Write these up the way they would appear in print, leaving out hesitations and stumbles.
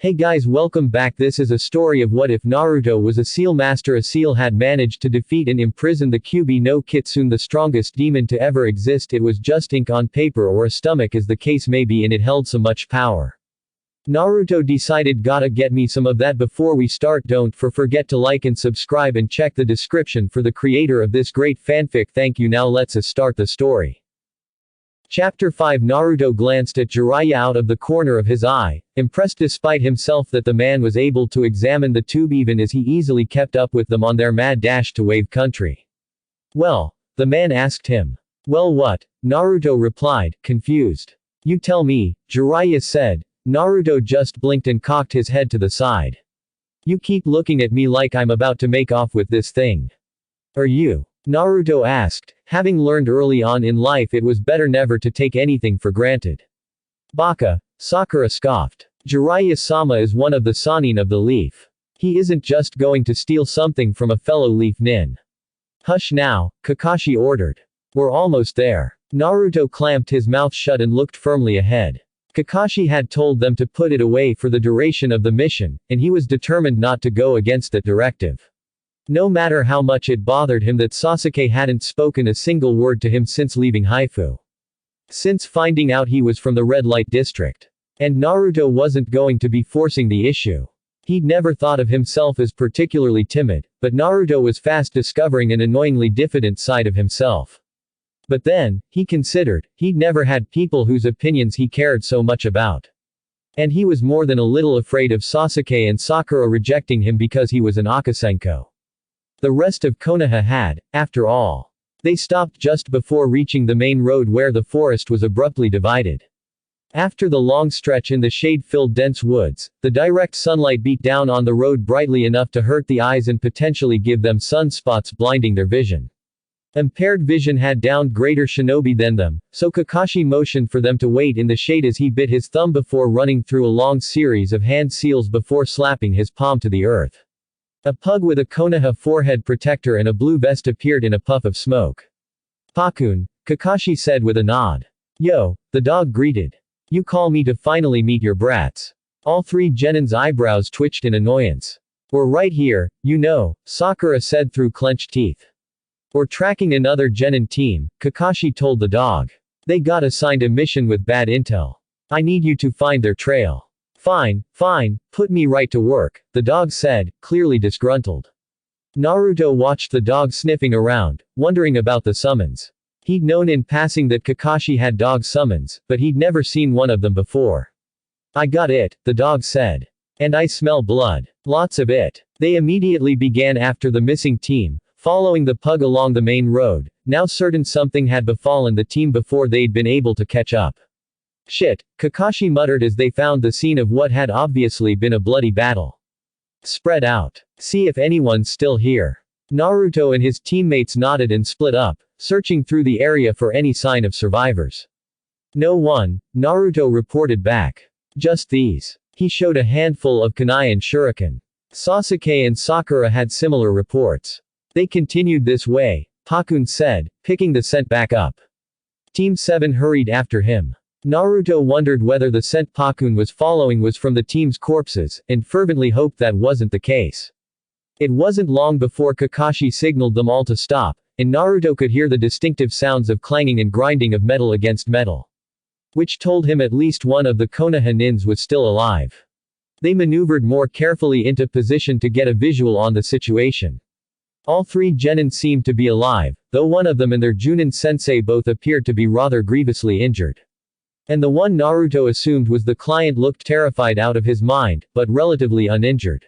Hey guys, welcome back. This is a story of what if Naruto was a seal master. A seal had managed to defeat and imprison the Kyuubi no Kitsune, the strongest demon to ever exist. It was just ink on paper or a stomach as the case may be, and it held so much power. Naruto decided, gotta get me some of that. Before we start, don't forget to like and subscribe and check the description for the creator of this great fanfic. Thank you. Now let's start the story. Chapter 5. Naruto glanced at Jiraiya out of the corner of his eye, impressed despite himself that the man was able to examine the tube even as he easily kept up with them on their mad dash to wave country. Well? The man asked him. Well what? Naruto replied, confused. You tell me, Jiraiya said. Naruto just blinked and cocked his head to the side. You keep looking at me like I'm about to make off with this thing. Are you? Naruto asked, having learned early on in life it was better never to take anything for granted. Baka, Sakura scoffed. Jiraiya-sama is one of the Sannin of the leaf. He isn't just going to steal something from a fellow leaf nin. Hush now, Kakashi ordered. We're almost there. Naruto clamped his mouth shut and looked firmly ahead. Kakashi had told them to put it away for the duration of the mission, and he was determined not to go against that directive. No matter how much it bothered him that Sasuke hadn't spoken a single word to him since leaving Haifu. Since finding out he was from the red light district. And Naruto wasn't going to be forcing the issue. He'd never thought of himself as particularly timid, but Naruto was fast discovering an annoyingly diffident side of himself. But then, he considered, he'd never had people whose opinions he cared so much about. And he was more than a little afraid of Sasuke and Sakura rejecting him because he was an Akasenko. The rest of Konoha had, after all. They stopped just before reaching the main road where the forest was abruptly divided. After the long stretch in the shade-filled dense woods, the direct sunlight beat down on the road brightly enough to hurt the eyes and potentially give them sunspots, blinding their vision. Impaired vision had downed greater shinobi than them, so Kakashi motioned for them to wait in the shade as he bit his thumb before running through a long series of hand seals before slapping his palm to the earth. A pug with a Konoha forehead protector and a blue vest appeared in a puff of smoke. Pakun, Kakashi said with a nod. Yo, the dog greeted. You call me to finally meet your brats. All three Genin's eyebrows twitched in annoyance. We're right here, you know, Sakura said through clenched teeth. We're tracking another Genin team, Kakashi told the dog. They got assigned a mission with bad intel. I need you to find their trail. Fine, put me right to work, the dog said, clearly disgruntled. Naruto watched the dog sniffing around, wondering about the summons. He'd known in passing that Kakashi had dog summons, but he'd never seen one of them before. I got it, the dog said. And I smell blood. Lots of it. They immediately began after the missing team, following the pug along the main road, now certain something had befallen the team before they'd been able to catch up. Shit, Kakashi muttered as they found the scene of what had obviously been a bloody battle. Spread out. See if anyone's still here. Naruto and his teammates nodded and split up, searching through the area for any sign of survivors. No one, Naruto reported back. Just these. He showed a handful of kunai and shuriken. Sasuke and Sakura had similar reports. They continued this way, Pakun said, picking the scent back up. Team 7 hurried after him. Naruto wondered whether the scent Pakun was following was from the team's corpses, and fervently hoped that wasn't the case. It wasn't long before Kakashi signaled them all to stop, and Naruto could hear the distinctive sounds of clanging and grinding of metal against metal. Which told him at least one of the Konoha nins was still alive. They maneuvered more carefully into position to get a visual on the situation. All three Genin seemed to be alive, though one of them and their Junin sensei both appeared to be rather grievously injured. And the one Naruto assumed was the client looked terrified out of his mind, but relatively uninjured.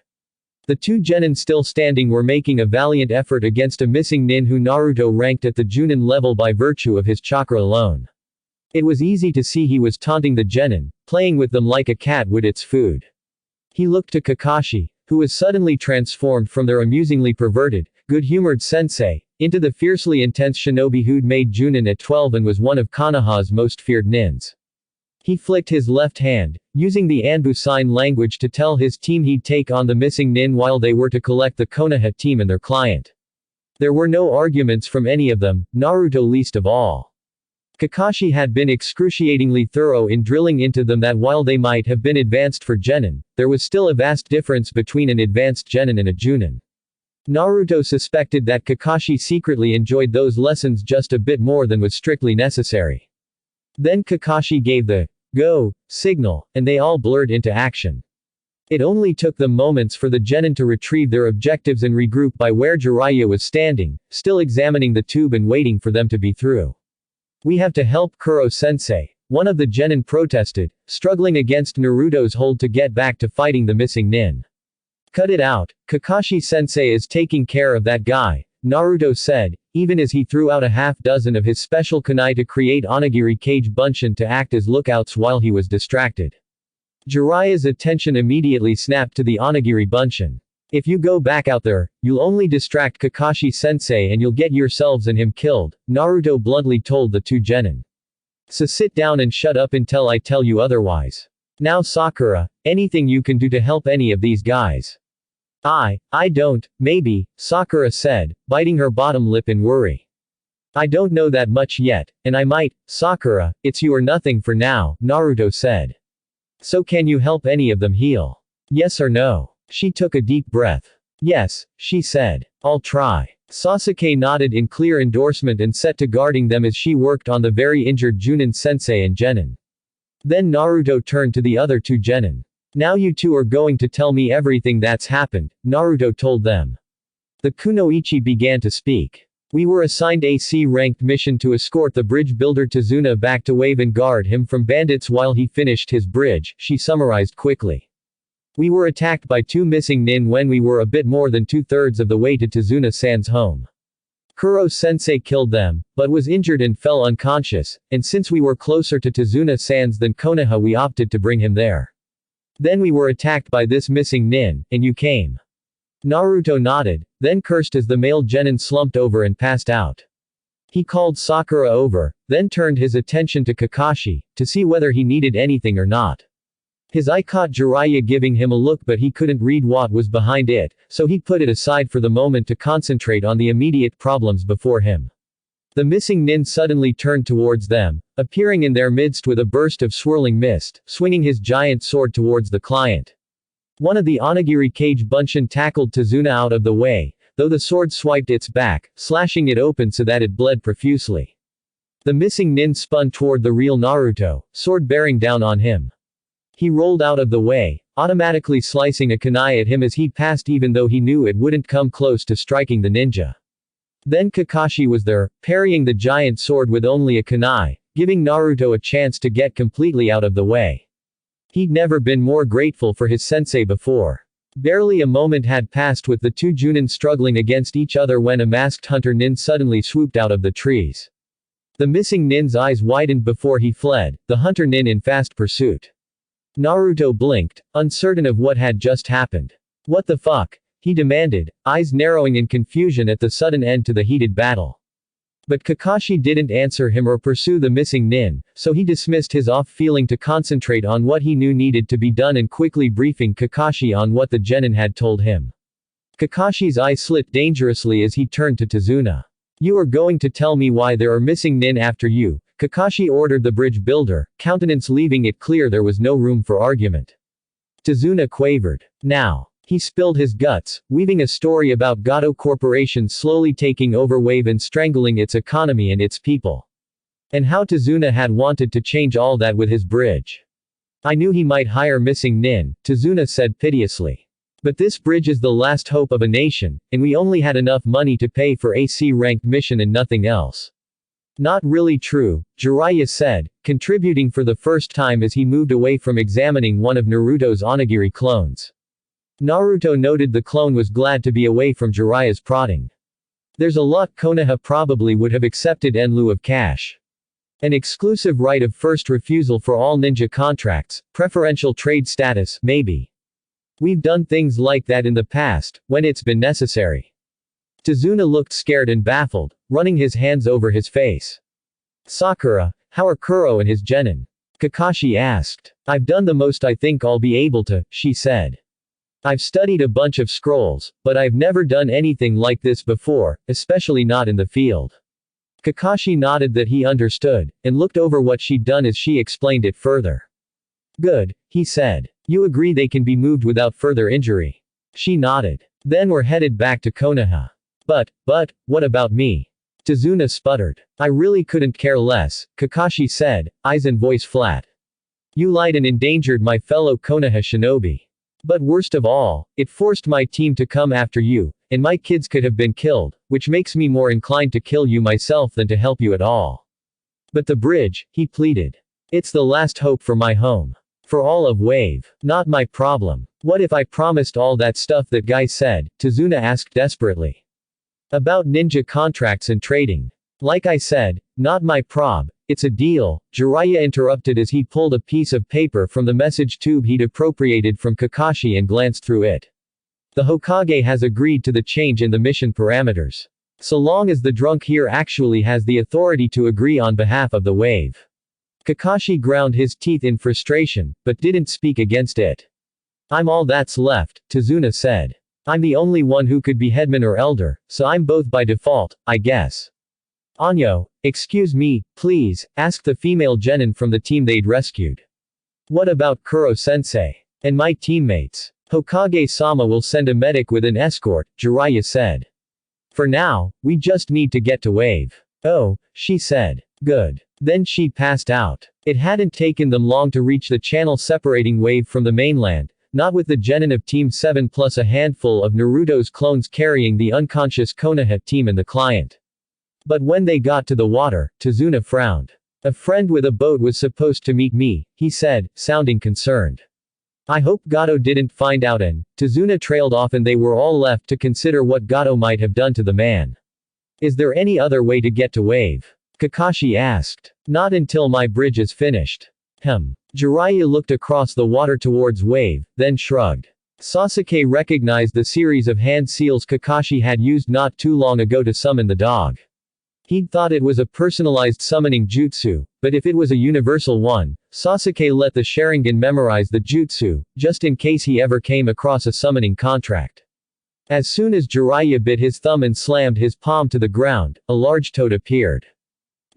The two Genin still standing were making a valiant effort against a missing nin who Naruto ranked at the Junin level by virtue of his chakra alone. It was easy to see he was taunting the Genin, playing with them like a cat would its food. He looked to Kakashi, who was suddenly transformed from their amusingly perverted, good-humored sensei, into the fiercely intense shinobi who'd made Junin at 12 and was one of Konoha's most feared nins. He flicked his left hand, using the Anbu sign language to tell his team he'd take on the missing nin while they were to collect the Konoha team and their client. There were no arguments from any of them, Naruto least of all. Kakashi had been excruciatingly thorough in drilling into them that while they might have been advanced for genin, there was still a vast difference between an advanced genin and a junin. Naruto suspected that Kakashi secretly enjoyed those lessons just a bit more than was strictly necessary. Then Kakashi gave the go signal, and they all blurred into action. It only took them moments for the genin to retrieve their objectives and regroup by where Jiraiya was standing, still examining the tube and waiting for them to be through. "We have to help Kuro-sensei," one of the genin protested, struggling against Naruto's hold to get back to fighting the missing nin. "Cut it out, Kakashi-sensei is taking care of that guy," Naruto said, even as he threw out a half-dozen of his special kunai to create onigiri cage bunshin to act as lookouts while he was distracted. Jiraiya's attention immediately snapped to the onigiri bunshin. "If you go back out there, you'll only distract Kakashi-sensei and you'll get yourselves and him killed," Naruto bluntly told the two genin. "So sit down and shut up until I tell you otherwise. Now Sakura, anything you can do to help any of these guys?" I don't, maybe," Sakura said, biting her bottom lip in worry. "I don't know that much yet, and I might, Sakura, it's you or nothing for now," Naruto said. "So can you help any of them heal? Yes or no?" She took a deep breath. "Yes," she said. "I'll try." Sasuke nodded in clear endorsement and set to guarding them as she worked on the very injured Junin sensei and genin. Then Naruto turned to the other two genin. "Now you two are going to tell me everything that's happened," Naruto told them. The kunoichi began to speak. "We were assigned a C-ranked mission to escort the bridge builder Tazuna back to Wave and guard him from bandits while he finished his bridge," she summarized quickly. "We were attacked by two missing nin when we were a bit more than 2/3 of the way to Tazuna-san's home. Kuro-sensei killed them, but was injured and fell unconscious, and since we were closer to Tazuna-san's than Konoha we opted to bring him there. Then we were attacked by this missing nin, and you came." Naruto nodded, then cursed as the male genin slumped over and passed out. He called Sakura over, then turned his attention to Kakashi, to see whether he needed anything or not. His eye caught Jiraiya giving him a look but he couldn't read what was behind it, so he put it aside for the moment to concentrate on the immediate problems before him. The missing nin suddenly turned towards them, appearing in their midst with a burst of swirling mist, swinging his giant sword towards the client. One of the onigiri cage bunshin tackled Tazuna out of the way, though the sword swiped its back, slashing it open so that it bled profusely. The missing nin spun toward the real Naruto, sword bearing down on him. He rolled out of the way, automatically slicing a kunai at him as he passed even though he knew it wouldn't come close to striking the ninja. Then Kakashi was there, parrying the giant sword with only a kunai, giving Naruto a chance to get completely out of the way. He'd never been more grateful for his sensei before. Barely a moment had passed with the two Junin struggling against each other when a masked hunter nin suddenly swooped out of the trees. The missing nin's eyes widened before he fled, the hunter nin in fast pursuit. Naruto blinked, uncertain of what had just happened. "What the fuck?" he demanded, eyes narrowing in confusion at the sudden end to the heated battle. But Kakashi didn't answer him or pursue the missing nin, so he dismissed his off feeling to concentrate on what he knew needed to be done and quickly briefing Kakashi on what the genin had told him. Kakashi's eye slit dangerously as he turned to Tazuna. "You are going to tell me why there are missing nin after you," Kakashi ordered the bridge builder, countenance leaving it clear there was no room for argument. Tazuna quavered. Now. He spilled his guts, weaving a story about Gato Corporation slowly taking over Wave and strangling its economy and its people. And how Tazuna had wanted to change all that with his bridge. "I knew he might hire missing nin," Tazuna said piteously. "But this bridge is the last hope of a nation, and we only had enough money to pay for a C-ranked mission and nothing else." "Not really true," Jiraiya said, contributing for the first time as he moved away from examining one of Naruto's onigiri clones. Naruto noted the clone was glad to be away from Jiraiya's prodding. "There's a lot Konoha probably would have accepted in lieu of cash. An exclusive right of first refusal for all ninja contracts, preferential trade status, maybe. We've done things like that in the past, when it's been necessary." Tazuna looked scared and baffled, running his hands over his face. "Sakura, how are Kuro and his genin?" Kakashi asked. "I've done the most I think I'll be able to," she said. "I've studied a bunch of scrolls, but I've never done anything like this before, especially not in the field." Kakashi nodded that he understood, and looked over what she'd done as she explained it further. Good, he said. You agree they can be moved without further injury? She nodded. Then we're headed back to Konoha. But, what about me? Tazuna sputtered. I really couldn't care less, Kakashi said, eyes and voice flat. You lied and endangered my fellow Konoha shinobi. But worst of all, it forced my team to come after you, and my kids could have been killed, which makes me more inclined to kill you myself than to help you at all. But the bridge, he pleaded. It's the last hope for my home. For all of Wave. Not my problem. What if I promised all that stuff that guy said? Tazuna asked desperately. About ninja contracts and trading. Like I said, not my prob. It's a deal, Jiraiya interrupted as he pulled a piece of paper from the message tube he'd appropriated from Kakashi and glanced through it. The Hokage has agreed to the change in the mission parameters. So long as the drunk here actually has the authority to agree on behalf of the Wave. Kakashi ground his teeth in frustration, but didn't speak against it. I'm all that's left, Tazuna said. I'm the only one who could be headman or elder, so I'm both by default, I guess. Anyo, excuse me, please, asked the female genin from the team they'd rescued. What about Kuro-sensei? And my teammates? Hokage-sama will send a medic with an escort, Jiraiya said. For now, we just need to get to Wave. Oh, she said. Good. Then she passed out. It hadn't taken them long to reach the channel separating Wave from the mainland, not with the genin of Team 7 plus a handful of Naruto's clones carrying the unconscious Konoha team and the client. But when they got to the water, Tazuna frowned. A friend with a boat was supposed to meet me, he said, sounding concerned. I hope Gato didn't find out and, Tazuna trailed off and they were all left to consider what Gato might have done to the man. Is there any other way to get to Wave? Kakashi asked. Not until my bridge is finished. Jiraiya looked across the water towards Wave, then shrugged. Sasuke recognized the series of hand seals Kakashi had used not too long ago to summon the dog. He'd thought it was a personalized summoning jutsu, but if it was a universal one, Sasuke let the Sharingan memorize the jutsu, just in case he ever came across a summoning contract. As soon as Jiraiya bit his thumb and slammed his palm to the ground, a large toad appeared.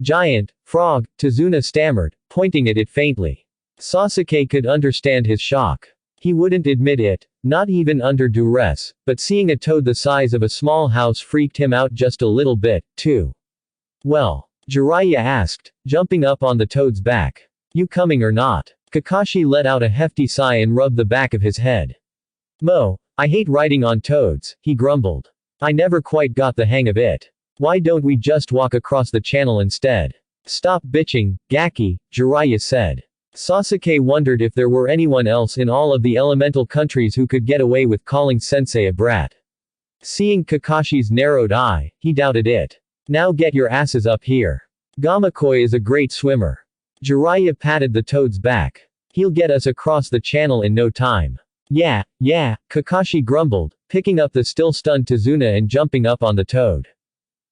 Giant, frog, Tazuna stammered, pointing at it faintly. Sasuke could understand his shock. He wouldn't admit it, not even under duress, but seeing a toad the size of a small house freaked him out just a little bit, too. Well, Jiraiya asked, jumping up on the toad's back. You coming or not? Kakashi let out a hefty sigh and rubbed the back of his head. I hate riding on toads, he grumbled. I never quite got the hang of it. Why don't we just walk across the channel instead? Stop bitching, Gaki, Jiraiya said. Sasuke wondered if there were anyone else in all of the elemental countries who could get away with calling sensei a brat. Seeing Kakashi's narrowed eye, he doubted it. Now get your asses up here. Gamakoi is a great swimmer. Jiraiya patted the toad's back. He'll get us across the channel in no time. Yeah, Kakashi grumbled, picking up the still stunned Tazuna and jumping up on the toad.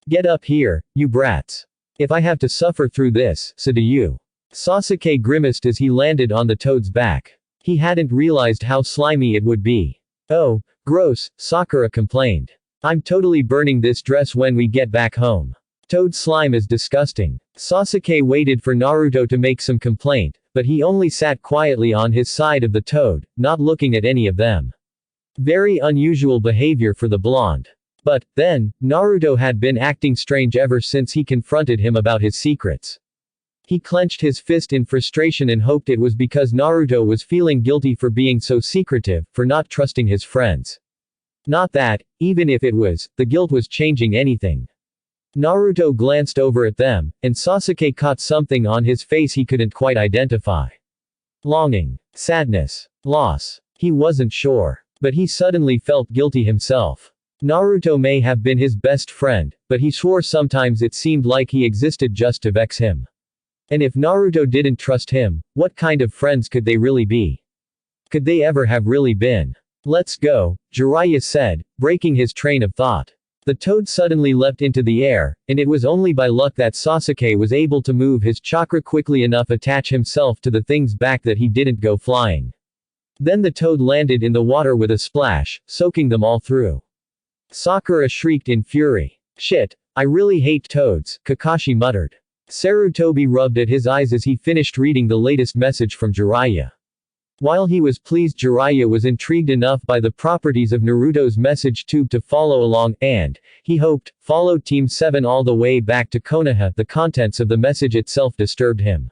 Get up here, you brats. If I have to suffer through this, so do you. Sasuke grimaced as he landed on the toad's back. He hadn't realized how slimy it would be. Oh, gross, Sakura complained. I'm totally burning this dress when we get back home. Toad slime is disgusting. Sasuke waited for Naruto to make some complaint, but he only sat quietly on his side of the toad, not looking at any of them. Very unusual behavior for the blonde. But, then, Naruto had been acting strange ever since he confronted him about his secrets. He clenched his fist in frustration and hoped it was because Naruto was feeling guilty for being so secretive, for not trusting his friends. Not that, even if it was, the guilt was changing anything. Naruto glanced over at them, and Sasuke caught something on his face he couldn't quite identify. Longing. Sadness. Loss. He wasn't sure. But he suddenly felt guilty himself. Naruto may have been his best friend, but he swore sometimes it seemed like he existed just to vex him. And if Naruto didn't trust him, what kind of friends could they really be? Could they ever have really been? Let's go, Jiraiya said, breaking his train of thought. The toad suddenly leapt into the air, and it was only by luck that Sasuke was able to move his chakra quickly enough to attach himself to the thing's back that he didn't go flying. Then the toad landed in the water with a splash, soaking them all through. Sakura shrieked in fury. Shit, I really hate toads, Kakashi muttered. Sarutobi rubbed at his eyes as he finished reading the latest message from Jiraiya. While he was pleased, Jiraiya was intrigued enough by the properties of Naruto's message tube to follow along, and, he hoped, follow Team 7 all the way back to Konoha. The contents of the message itself disturbed him.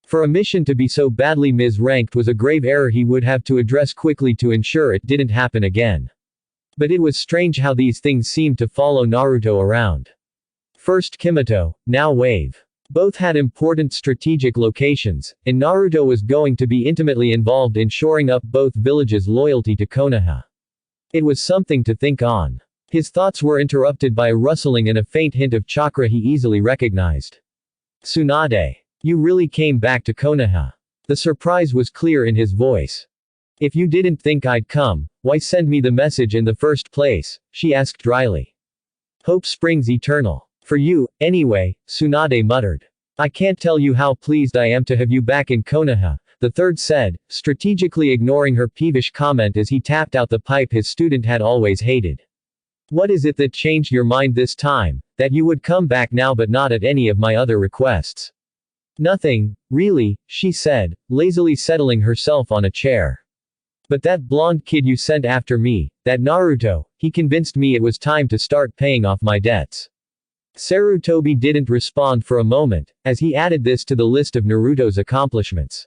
For a mission to be so badly misranked was a grave error he would have to address quickly to ensure it didn't happen again. But it was strange how these things seemed to follow Naruto around. First Kimoto, now Wave. Both had important strategic locations, and Naruto was going to be intimately involved in shoring up both villages' loyalty to Konoha. It was something to think on. His thoughts were interrupted by a rustling and a faint hint of chakra he easily recognized. Tsunade. You really came back to Konoha. The surprise was clear in his voice. If you didn't think I'd come, why send me the message in the first place? She asked dryly. Hope springs eternal. For you, anyway, Tsunade muttered. I can't tell you how pleased I am to have you back in Konoha, the third said, strategically ignoring her peevish comment as he tapped out the pipe his student had always hated. What is it that changed your mind this time, that you would come back now but not at any of my other requests? Nothing, really, she said, lazily settling herself on a chair. But that blonde kid you sent after me, that Naruto, he convinced me it was time to start paying off my debts. Sarutobi didn't respond for a moment, as he added this to the list of Naruto's accomplishments.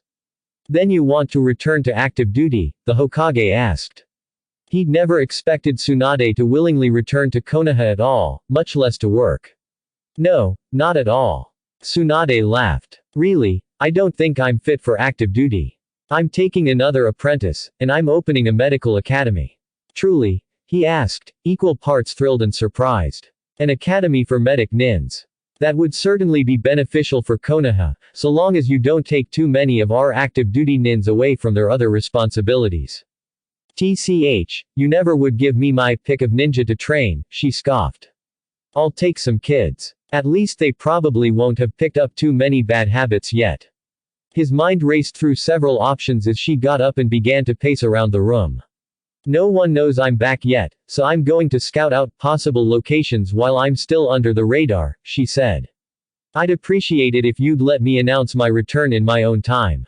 Then you want to return to active duty? The Hokage asked. He'd never expected Tsunade to willingly return to Konoha at all, much less to work. No, not at all. Tsunade laughed. Really, I don't think I'm fit for active duty. I'm taking another apprentice, and I'm opening a medical academy. Truly? He asked, equal parts thrilled and surprised. An academy for medic nins. That would certainly be beneficial for Konoha, so long as you don't take too many of our active duty nins away from their other responsibilities. TCH, you never would give me my pick of ninja to train, she scoffed. I'll take some kids. At least they probably won't have picked up too many bad habits yet. His mind raced through several options as she got up and began to pace around the room. No one knows I'm back yet, so I'm going to scout out possible locations while I'm still under the radar, she said. I'd appreciate it if you'd let me announce my return in my own time.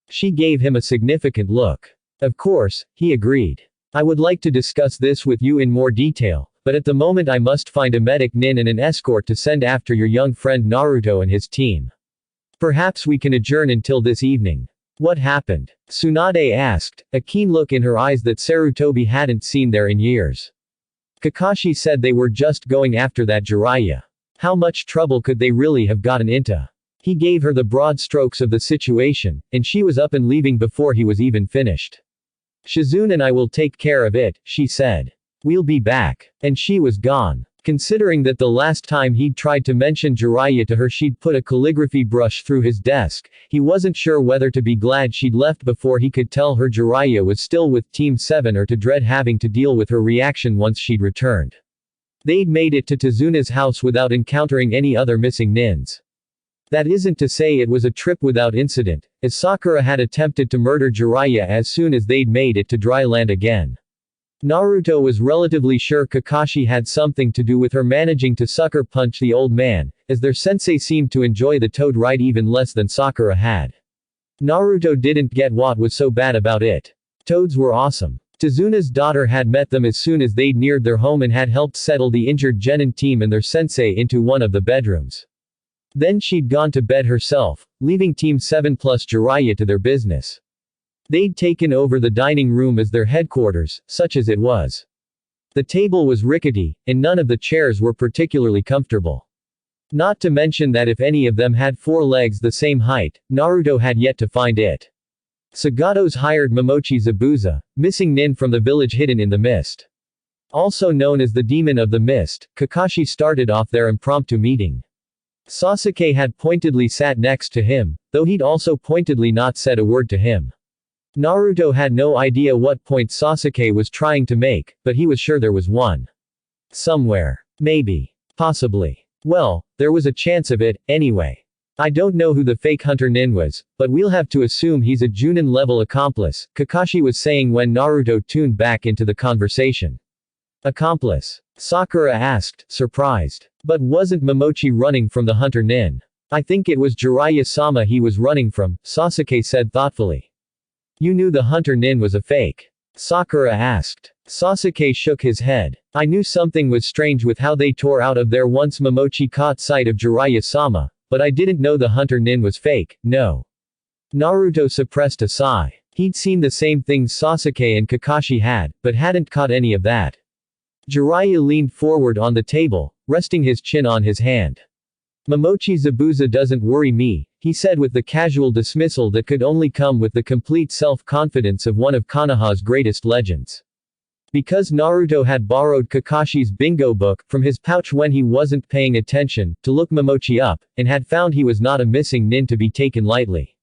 She gave him a significant look. Of course, he agreed. I would like to discuss this with you in more detail, but at the moment I must find a medic nin and an escort to send after your young friend Naruto and his team. Perhaps we can adjourn until this evening. What happened? Tsunade asked, a keen look in her eyes that Sarutobi hadn't seen there in years. Kakashi said they were just going after that Jiraiya. How much trouble could they really have gotten into? He gave her the broad strokes of the situation, and she was up and leaving before he was even finished. Shizune and I will take care of it, she said. We'll be back. And she was gone. Considering that the last time he'd tried to mention Jiraiya to her she'd put a calligraphy brush through his desk, he wasn't sure whether to be glad she'd left before he could tell her Jiraiya was still with Team 7 or to dread having to deal with her reaction once she'd returned. They'd made it to Tazuna's house without encountering any other missing nins. That isn't to say it was a trip without incident, as Sakura had attempted to murder Jiraiya as soon as they'd made it to dry land again. Naruto was relatively sure Kakashi had something to do with her managing to sucker punch the old man, as their sensei seemed to enjoy the toad ride even less than Sakura had. Naruto didn't get what was so bad about it. Toads were awesome. Tazuna's daughter had met them as soon as they'd neared their home and had helped settle the injured genin team and their sensei into one of the bedrooms. Then she'd gone to bed herself, leaving Team 7 plus Jiraiya to their business. They'd taken over the dining room as their headquarters, such as it was. The table was rickety, and none of the chairs were particularly comfortable. Not to mention that if any of them had 4 legs the same height, Naruto had yet to find it. Sagato's hired Momochi Zabuza, missing nin from the village hidden in the mist. Also known as the Demon of the Mist, Kakashi started off their impromptu meeting. Sasuke had pointedly sat next to him, though he'd also pointedly not said a word to him. Naruto had no idea what point Sasuke was trying to make, but he was sure there was one. Somewhere. Maybe. Possibly. Well, there was a chance of it, anyway. I don't know who the fake hunter nin was, but we'll have to assume he's a Junin-level accomplice, Kakashi was saying when Naruto tuned back into the conversation. Accomplice? Sakura asked, surprised. But wasn't Momochi running from the hunter nin? I think it was Jiraiya-sama he was running from, Sasuke said thoughtfully. You knew the hunter nin was a fake? Sakura asked. Sasuke shook his head. I knew something was strange with how they tore out of there once Momochi caught sight of Jiraiya-sama, but I didn't know the hunter nin was fake, no. Naruto suppressed a sigh. He'd seen the same things Sasuke and Kakashi had, but hadn't caught any of that. Jiraiya leaned forward on the table, resting his chin on his hand. Momochi Zabuza doesn't worry me, he said with the casual dismissal that could only come with the complete self-confidence of one of Konoha's greatest legends. Because Naruto had borrowed Kakashi's bingo book from his pouch when he wasn't paying attention, to look Momochi up, and had found he was not a missing nin to be taken lightly.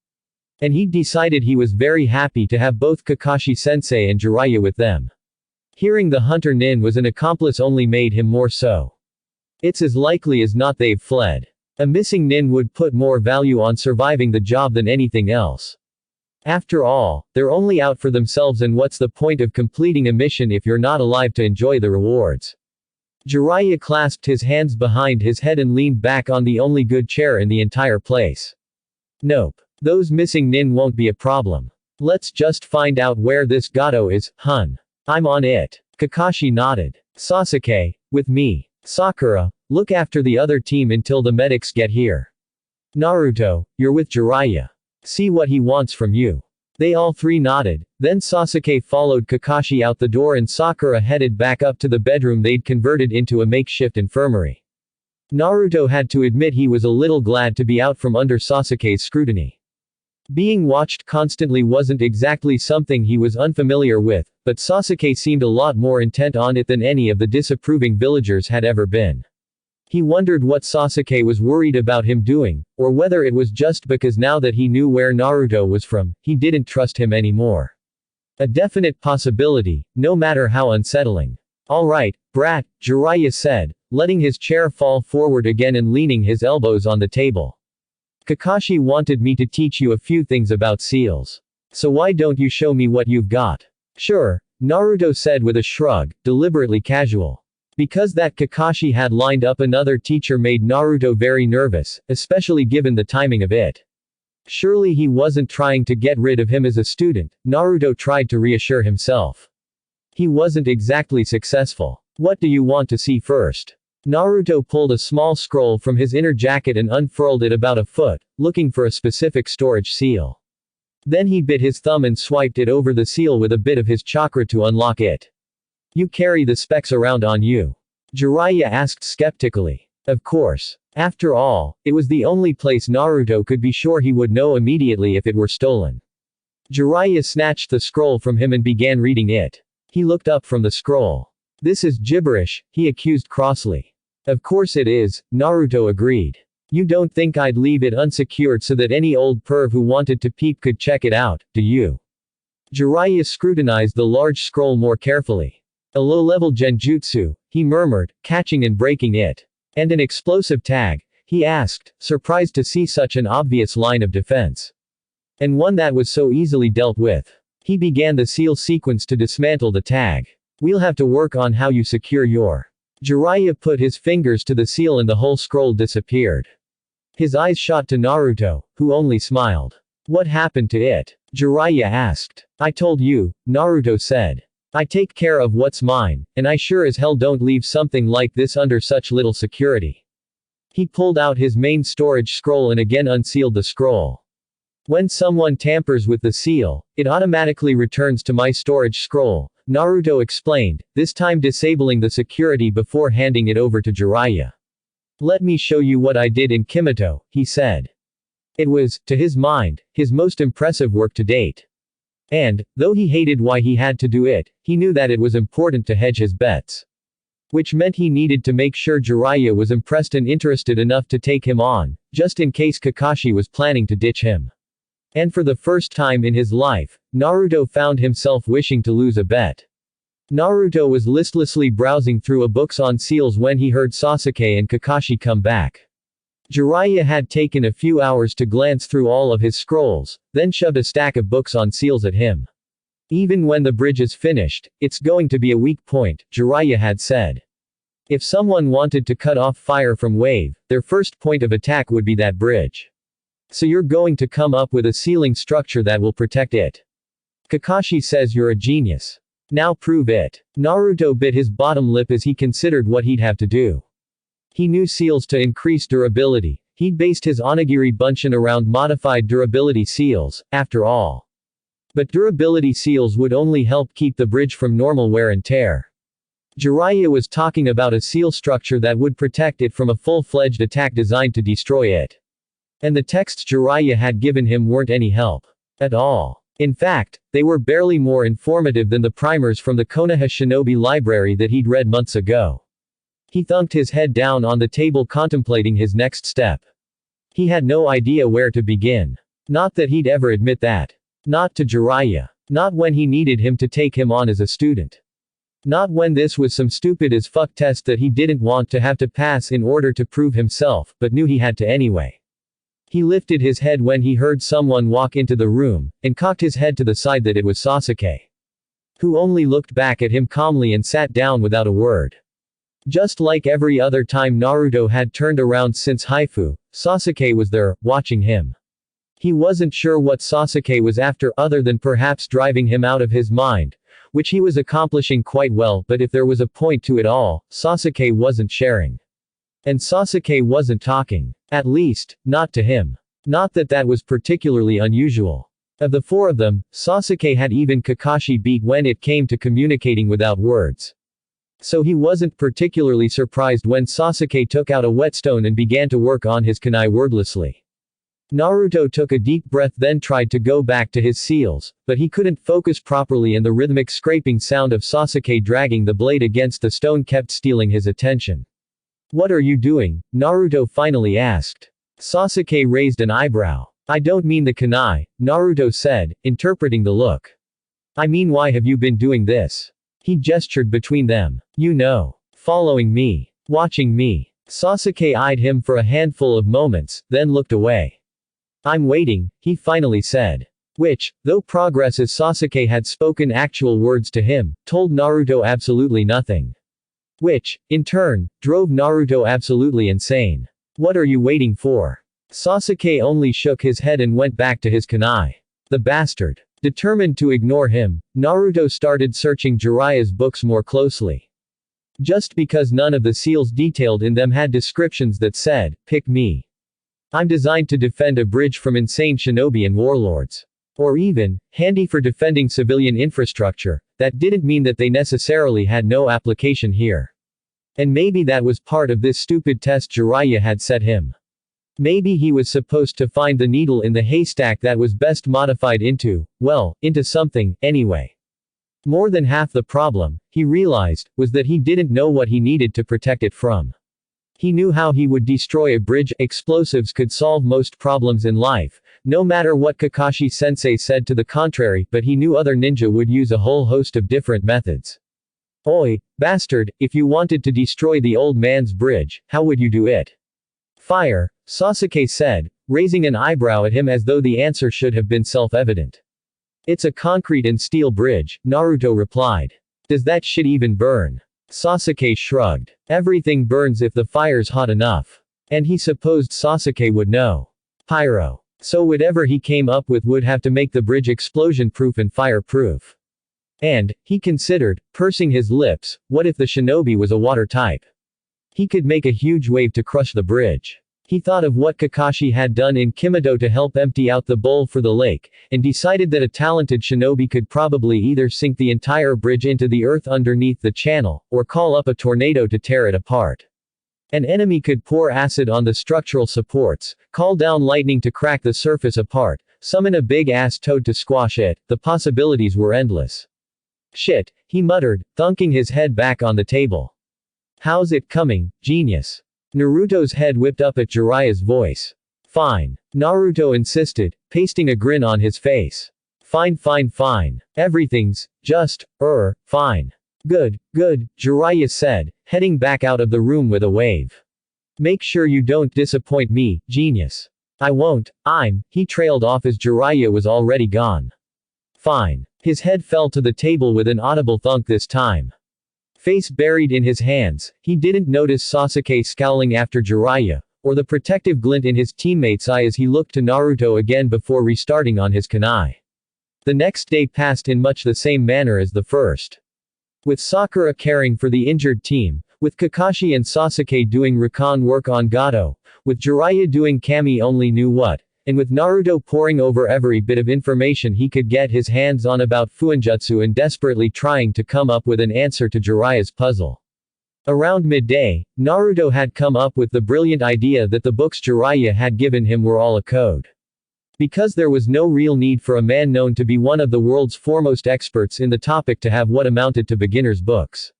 And he'd decided he was very happy to have both Kakashi-sensei and Jiraiya with them. Hearing the hunter nin was an accomplice only made him more so. It's as likely as not they've fled. A missing nin would put more value on surviving the job than anything else. After all, they're only out for themselves, and what's the point of completing a mission if you're not alive to enjoy the rewards? Jiraiya clasped his hands behind his head and leaned back on the only good chair in the entire place. Nope. Those missing nin won't be a problem. Let's just find out where this Gato is, hun. I'm on it. Kakashi nodded. Sasuke, with me. Sakura, look after the other team until the medics get here. Naruto, you're with Jiraiya. See what he wants from you. They all three nodded, then Sasuke followed Kakashi out the door and Sakura headed back up to the bedroom they'd converted into a makeshift infirmary. Naruto had to admit he was a little glad to be out from under Sasuke's scrutiny. Being watched constantly wasn't exactly something he was unfamiliar with, but Sasuke seemed a lot more intent on it than any of the disapproving villagers had ever been. He wondered what Sasuke was worried about him doing, or whether it was just because now that he knew where Naruto was from, he didn't trust him anymore. A definite possibility, no matter how unsettling. Alright, brat, Jiraiya said, letting his chair fall forward again and leaning his elbows on the table. Kakashi wanted me to teach you a few things about seals. So why don't you show me what you've got? Sure, Naruto said with a shrug, deliberately casual. Because that Kakashi had lined up another teacher made Naruto very nervous, especially given the timing of it. Surely he wasn't trying to get rid of him as a student, Naruto tried to reassure himself. He wasn't exactly successful. What do you want to see first? Naruto pulled a small scroll from his inner jacket and unfurled it about a foot, looking for a specific storage seal. Then he bit his thumb and swiped it over the seal with a bit of his chakra to unlock it. You carry the specs around on you? Jiraiya asked skeptically. Of course. After all, it was the only place Naruto could be sure he would know immediately if it were stolen. Jiraiya snatched the scroll from him and began reading it. He looked up from the scroll. This is gibberish, he accused crossly. Of course it is, Naruto agreed. You don't think I'd leave it unsecured so that any old perv who wanted to peep could check it out, do you? Jiraiya scrutinized the large scroll more carefully. A low-level genjutsu, he murmured, catching and breaking it. And an explosive tag, he asked, surprised to see such an obvious line of defense. And one that was so easily dealt with. He began the seal sequence to dismantle the tag. We'll have to work on how you secure your. Jiraiya put his fingers to the seal and the whole scroll disappeared. His eyes shot to Naruto, who only smiled. What happened to it? Jiraiya asked. I told you, Naruto said. I take care of what's mine, and I sure as hell don't leave something like this under such little security. He pulled out his main storage scroll and again unsealed the scroll. When someone tampers with the seal, it automatically returns to my storage scroll, Naruto explained, this time disabling the security before handing it over to Jiraiya. Let me show you what I did in Kimito, he said. It was, to his mind, his most impressive work to date. And, though he hated why he had to do it, he knew that it was important to hedge his bets. Which meant he needed to make sure Jiraiya was impressed and interested enough to take him on, just in case Kakashi was planning to ditch him. And for the first time in his life, Naruto found himself wishing to lose a bet. Naruto was listlessly browsing through a books on seals when he heard Sasuke and Kakashi come back. Jiraiya had taken a few hours to glance through all of his scrolls, then shoved a stack of books on seals at him. Even when the bridge is finished, it's going to be a weak point, Jiraiya had said. If someone wanted to cut off fire from wave, their first point of attack would be that bridge. So you're going to come up with a ceiling structure that will protect it. Kakashi says you're a genius. Now prove it. Naruto bit his bottom lip as he considered what he'd have to do. He knew seals to increase durability. He'd based his onigiri bunshin around modified durability seals, after all. But durability seals would only help keep the bridge from normal wear and tear. Jiraiya was talking about a seal structure that would protect it from a full-fledged attack designed to destroy it. And the texts Jiraiya had given him weren't any help. At all. In fact, they were barely more informative than the primers from the Konoha Shinobi library that he'd read months ago. He thunked his head down on the table contemplating his next step. He had no idea where to begin. Not that he'd ever admit that. Not to Jiraiya. Not when he needed him to take him on as a student. Not when this was some stupid as fuck test that he didn't want to have to pass in order to prove himself, but knew he had to anyway. He lifted his head when he heard someone walk into the room, and cocked his head to the side that it was Sasuke. Who only looked back at him calmly and sat down without a word. Just like every other time Naruto had turned around since Haifu, Sasuke was there, watching him. He wasn't sure what Sasuke was after other than perhaps driving him out of his mind, which he was accomplishing quite well, but if there was a point to it all, Sasuke wasn't sharing. And Sasuke wasn't talking. At least, not to him. Not that that was particularly unusual. Of the four of them, Sasuke had even Kakashi beat when it came to communicating without words. So he wasn't particularly surprised when Sasuke took out a whetstone and began to work on his kunai wordlessly. Naruto took a deep breath then tried to go back to his seals, but he couldn't focus properly and the rhythmic scraping sound of Sasuke dragging the blade against the stone kept stealing his attention. What are you doing? Naruto finally asked. Sasuke raised an eyebrow. I don't mean the kunai, Naruto said, interpreting the look. I mean why have you been doing this? He gestured between them. You know. Following me. Watching me. Sasuke eyed him for a handful of moments, then looked away. I'm waiting, he finally said. Which, though progress as Sasuke had spoken actual words to him, told Naruto absolutely nothing. Which, in turn, drove Naruto absolutely insane. What are you waiting for? Sasuke only shook his head and went back to his kunai. The bastard. Determined to ignore him, Naruto started searching Jiraiya's books more closely. Just because none of the seals detailed in them had descriptions that said, pick me. I'm designed to defend a bridge from insane shinobi and warlords. Or even, handy for defending civilian infrastructure, that didn't mean that they necessarily had no application here. And maybe that was part of this stupid test Jiraiya had set him. Maybe he was supposed to find the needle in the haystack that was best modified into, well, into something, anyway. More than half the problem, he realized, was that he didn't know what he needed to protect it from. He knew how he would destroy a bridge. Explosives could solve most problems in life, no matter what Kakashi-sensei said to the contrary, but he knew other ninja would use a whole host of different methods. Oi, bastard, if you wanted to destroy the old man's bridge, how would you do it? Fire, Sasuke said, raising an eyebrow at him as though the answer should have been self-evident. It's a concrete and steel bridge, Naruto replied. Does that shit even burn? Sasuke shrugged. Everything burns if the fire's hot enough. And he supposed Sasuke would know. Pyro. So whatever he came up with would have to make the bridge explosion-proof and fire-proof. And, he considered, pursing his lips, what if the shinobi was a water type? He could make a huge wave to crush the bridge. He thought of what Kakashi had done in Kimado to help empty out the bowl for the lake, and decided that a talented shinobi could probably either sink the entire bridge into the earth underneath the channel, or call up a tornado to tear it apart. An enemy could pour acid on the structural supports, call down lightning to crack the surface apart, summon a big-ass toad to squash it. The possibilities were endless. Shit, he muttered, thunking his head back on the table. How's it coming, genius? Naruto's head whipped up at Jiraiya's voice. Fine. Naruto insisted, pasting a grin on his face. Fine. Everything's, just, fine. Good, Jiraiya said, heading back out of the room with a wave. Make sure you don't disappoint me, genius. I won't, he trailed off as Jiraiya was already gone. Fine. His head fell to the table with an audible thunk this time. Face buried in his hands, he didn't notice Sasuke scowling after Jiraiya, or the protective glint in his teammate's eye as he looked to Naruto again before restarting on his kunai. The next day passed in much the same manner as the first. With Sakura caring for the injured team, with Kakashi and Sasuke doing recon work on Gato, with Jiraiya doing Kami only knew what, and with Naruto poring over every bit of information he could get his hands on about Fuinjutsu and desperately trying to come up with an answer to Jiraiya's puzzle. Around midday, Naruto had come up with the brilliant idea that the books Jiraiya had given him were all a code. Because there was no real need for a man known to be one of the world's foremost experts in the topic to have what amounted to beginner's books.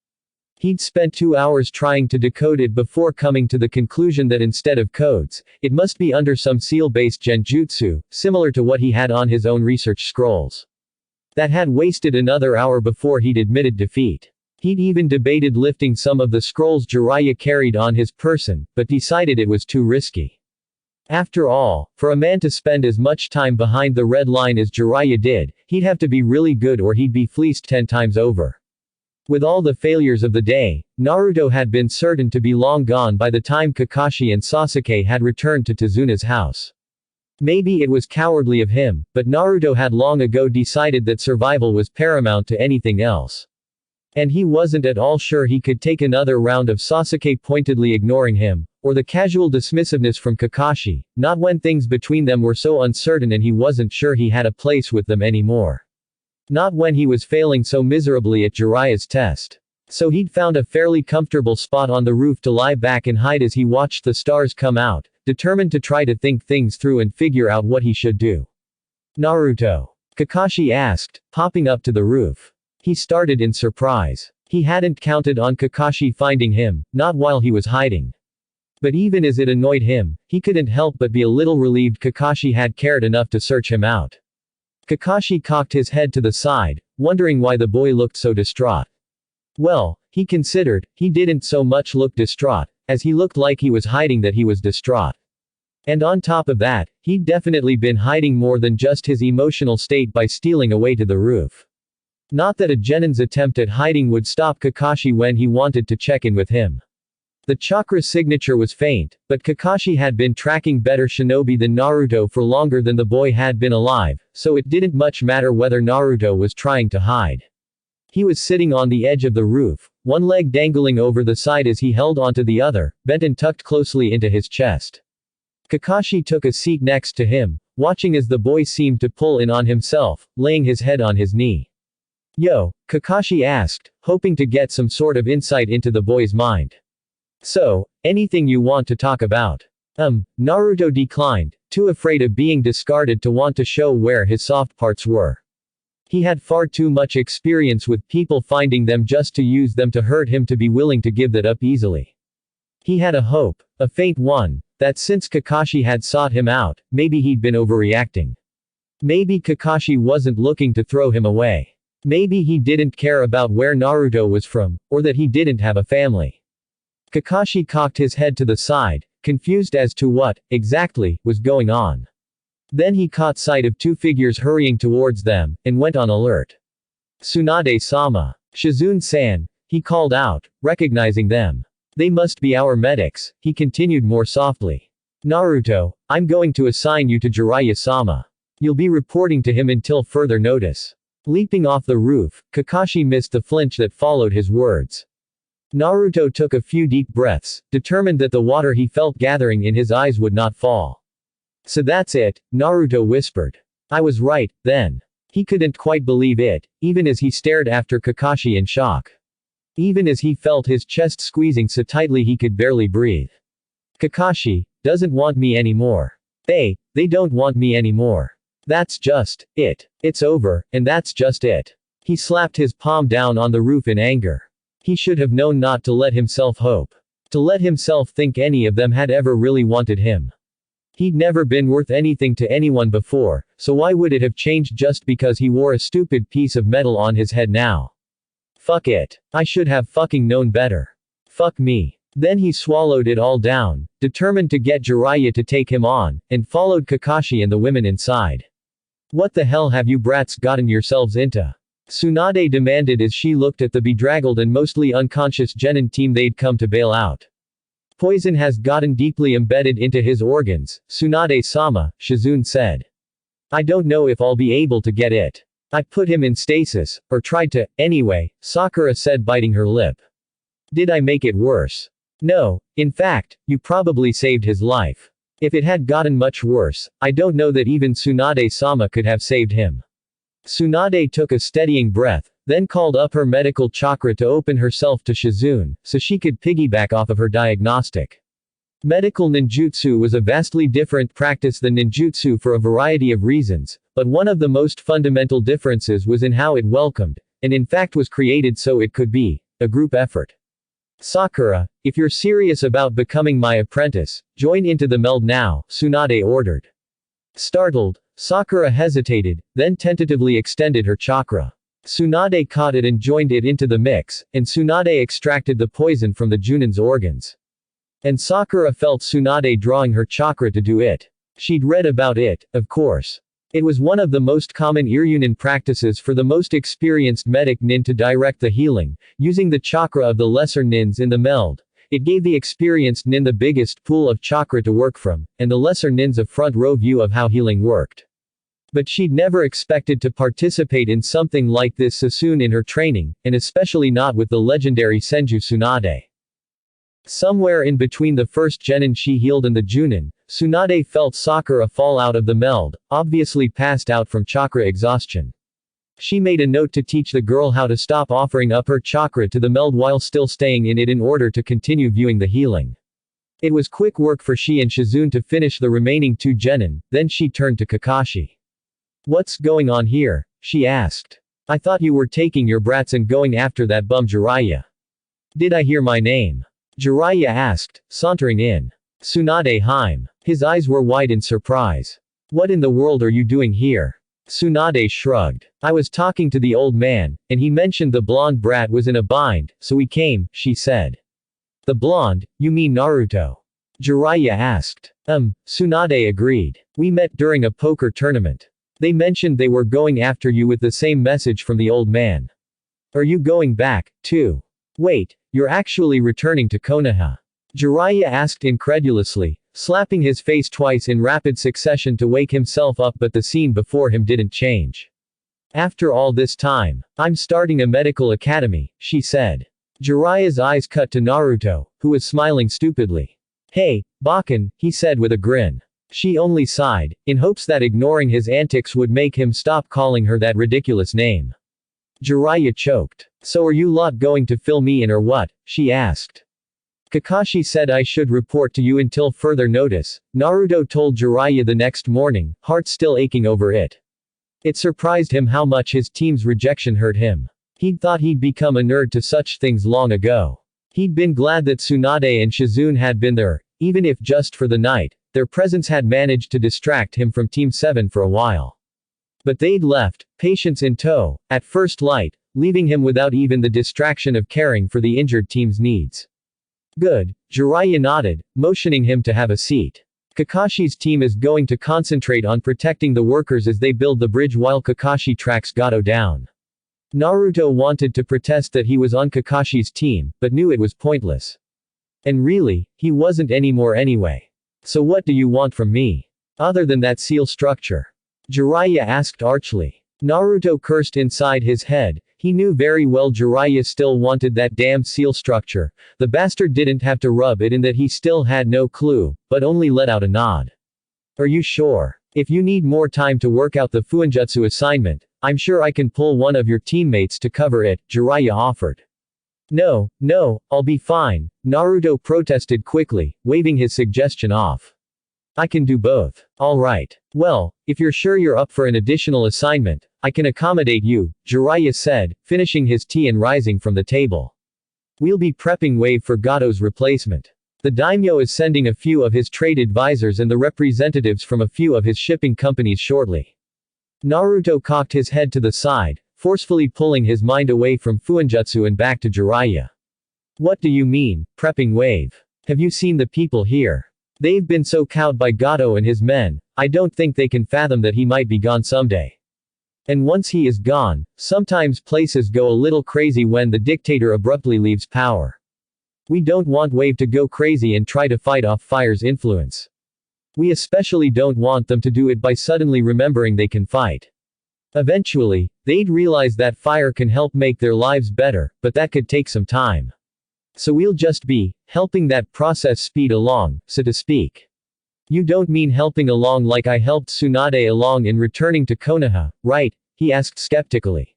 He'd spent 2 hours trying to decode it before coming to the conclusion that instead of codes, it must be under some seal-based genjutsu, similar to what he had on his own research scrolls. That had wasted another hour before he'd admitted defeat. He'd even debated lifting some of the scrolls Jiraiya carried on his person, but decided it was too risky. After all, for a man to spend as much time behind the red line as Jiraiya did, he'd have to be really good or he'd be fleeced 10 times over. With all the failures of the day, Naruto had been certain to be long gone by the time Kakashi and Sasuke had returned to Tezuna's house. Maybe it was cowardly of him, but Naruto had long ago decided that survival was paramount to anything else. And he wasn't at all sure he could take another round of Sasuke pointedly ignoring him, or the casual dismissiveness from Kakashi, not when things between them were so uncertain and he wasn't sure he had a place with them anymore. Not when he was failing so miserably at Jiraiya's test. So he'd found a fairly comfortable spot on the roof to lie back and hide as he watched the stars come out, determined to try to think things through and figure out what he should do. Naruto? Kakashi asked, popping up to the roof. He started in surprise. He hadn't counted on Kakashi finding him, not while he was hiding. But even as it annoyed him, he couldn't help but be a little relieved Kakashi had cared enough to search him out. Kakashi cocked his head to the side, wondering why the boy looked so distraught. Well, he considered, he didn't so much look distraught, as he looked like he was hiding that he was distraught. And on top of that, he'd definitely been hiding more than just his emotional state by stealing away to the roof. Not that a genin's attempt at hiding would stop Kakashi when he wanted to check in with him. The chakra signature was faint, but Kakashi had been tracking better shinobi than Naruto for longer than the boy had been alive, so it didn't much matter whether Naruto was trying to hide. He was sitting on the edge of the roof, one leg dangling over the side as he held onto the other, bent and tucked closely into his chest. Kakashi took a seat next to him, watching as the boy seemed to pull in on himself, laying his head on his knee. Yo, Kakashi asked, hoping to get some sort of insight into the boy's mind. So, anything you want to talk about? Naruto declined, too afraid of being discarded to want to show where his soft parts were. He had far too much experience with people finding them just to use them to hurt him to be willing to give that up easily. He had a hope, a faint one, that since Kakashi had sought him out, maybe he'd been overreacting. Maybe Kakashi wasn't looking to throw him away. Maybe he didn't care about where Naruto was from, or that he didn't have a family. Kakashi cocked his head to the side, confused as to what, exactly, was going on. Then he caught sight of 2 figures hurrying towards them, and went on alert. Tsunade-sama. Shizune-san, he called out, recognizing them. They must be our medics, he continued more softly. Naruto, I'm going to assign you to Jiraiya-sama. You'll be reporting to him until further notice. Leaping off the roof, Kakashi missed the flinch that followed his words. Naruto took a few deep breaths, determined that the water he felt gathering in his eyes would not fall. So that's it, Naruto whispered. I was right, then. He couldn't quite believe it, even as he stared after Kakashi in shock. Even as he felt his chest squeezing so tightly he could barely breathe. Kakashi doesn't want me anymore. They don't want me anymore. That's just it. It's over, and that's just it. He slapped his palm down on the roof in anger. He should have known not to let himself hope. To let himself think any of them had ever really wanted him. He'd never been worth anything to anyone before, so why would it have changed just because he wore a stupid piece of metal on his head now? Fuck it. I should have fucking known better. Fuck me. Then he swallowed it all down, determined to get Jiraiya to take him on, and followed Kakashi and the women inside. What the hell have you brats gotten yourselves into? Tsunade demanded as she looked at the bedraggled and mostly unconscious genin team they'd come to bail out. Poison has gotten deeply embedded into his organs, Tsunade-sama, Shizune said. I don't know if I'll be able to get it. I put him in stasis, or tried to, anyway, Sakura said, biting her lip. Did I make it worse? No, in fact, you probably saved his life. If it had gotten much worse, I don't know that even Tsunade-sama could have saved him. Tsunade took a steadying breath, then called up her medical chakra to open herself to Shizune, so she could piggyback off of her diagnostic. Medical ninjutsu was a vastly different practice than ninjutsu for a variety of reasons, but one of the most fundamental differences was in how it welcomed, and in fact was created so it could be, a group effort. Sakura, if you're serious about becoming my apprentice, join into the meld now, Tsunade ordered. Startled, Sakura hesitated, then tentatively extended her chakra. Tsunade caught it and joined it into the mix, and Tsunade extracted the poison from the Junin's organs. And Sakura felt Tsunade drawing her chakra to do it. She'd read about it, of course. It was one of the most common Iryunin practices for the most experienced medic nin to direct the healing, using the chakra of the lesser nins in the meld. It gave the experienced nin the biggest pool of chakra to work from, and the lesser nins a front row view of how healing worked. But she'd never expected to participate in something like this so soon in her training, and especially not with the legendary Senju Tsunade. Somewhere in between the first genin she healed and the Junin, Tsunade felt Sakura fall out of the meld, obviously passed out from chakra exhaustion. She made a note to teach the girl how to stop offering up her chakra to the meld while still staying in it in order to continue viewing the healing. It was quick work for she and Shizune to finish the remaining 2 genin, then she turned to Kakashi. What's going on here? She asked. I thought you were taking your brats and going after that bum Jiraiya. Did I hear my name? Jiraiya asked, sauntering in. Tsunade Haim. His eyes were wide in surprise. What in the world are you doing here? Tsunade shrugged. I was talking to the old man, and he mentioned the blonde brat was in a bind, so we came, she said. The blonde, you mean Naruto? Jiraiya asked. Tsunade agreed. We met during a poker tournament. They mentioned they were going after you with the same message from the old man. Are you going back, too? Wait, you're actually returning to Konoha? Jiraiya asked incredulously, slapping his face twice in rapid succession to wake himself up, but the scene before him didn't change. After all this time, I'm starting a medical academy, she said. Jiraiya's eyes cut to Naruto, who was smiling stupidly. Hey, Bakken, he said with a grin. She only sighed, in hopes that ignoring his antics would make him stop calling her that ridiculous name. Jiraiya choked. So are you lot going to fill me in or what? She asked. Kakashi said I should report to you until further notice, Naruto told Jiraiya the next morning, heart still aching over it. It surprised him how much his team's rejection hurt him. He'd thought he'd become a nerd to such things long ago. He'd been glad that Tsunade and Shizune had been there, even if just for the night. Their presence had managed to distract him from Team 7 for a while. But they'd left, patience in tow, at first light, leaving him without even the distraction of caring for the injured team's needs. Good, Jiraiya nodded, motioning him to have a seat. Kakashi's team is going to concentrate on protecting the workers as they build the bridge while Kakashi tracks Gato down. Naruto wanted to protest that he was on Kakashi's team, but knew it was pointless. And really, he wasn't anymore anyway. So what do you want from me? Other than that seal structure? Jiraiya asked archly. Naruto cursed inside his head. He knew very well Jiraiya still wanted that damned seal structure. The bastard didn't have to rub it in that he still had no clue, but only let out a nod. Are you sure? If you need more time to work out the Fuinjutsu assignment, I'm sure I can pull one of your teammates to cover it, Jiraiya offered. No, I'll be fine, Naruto protested quickly, waving his suggestion off. I can do both. Alright. Well, if you're sure you're up for an additional assignment, I can accommodate you, Jiraiya said, finishing his tea and rising from the table. We'll be prepping wave for Gato's replacement. The daimyo is sending a few of his trade advisors and the representatives from a few of his shipping companies shortly. Naruto cocked his head to the side, forcefully pulling his mind away from Fuinjutsu and back to Jiraiya. What do you mean, prepping wave? Have you seen the people here? They've been so cowed by Gato and his men, I don't think they can fathom that he might be gone someday. And once he is gone, sometimes places go a little crazy when the dictator abruptly leaves power. We don't want Wave to go crazy and try to fight off Fire's influence. We especially don't want them to do it by suddenly remembering they can fight. Eventually, they'd realize that Fire can help make their lives better, but that could take some time. So we'll just be helping that process speed along, so to speak. You don't mean helping along like I helped Tsunade along in returning to Konoha, right? He asked skeptically.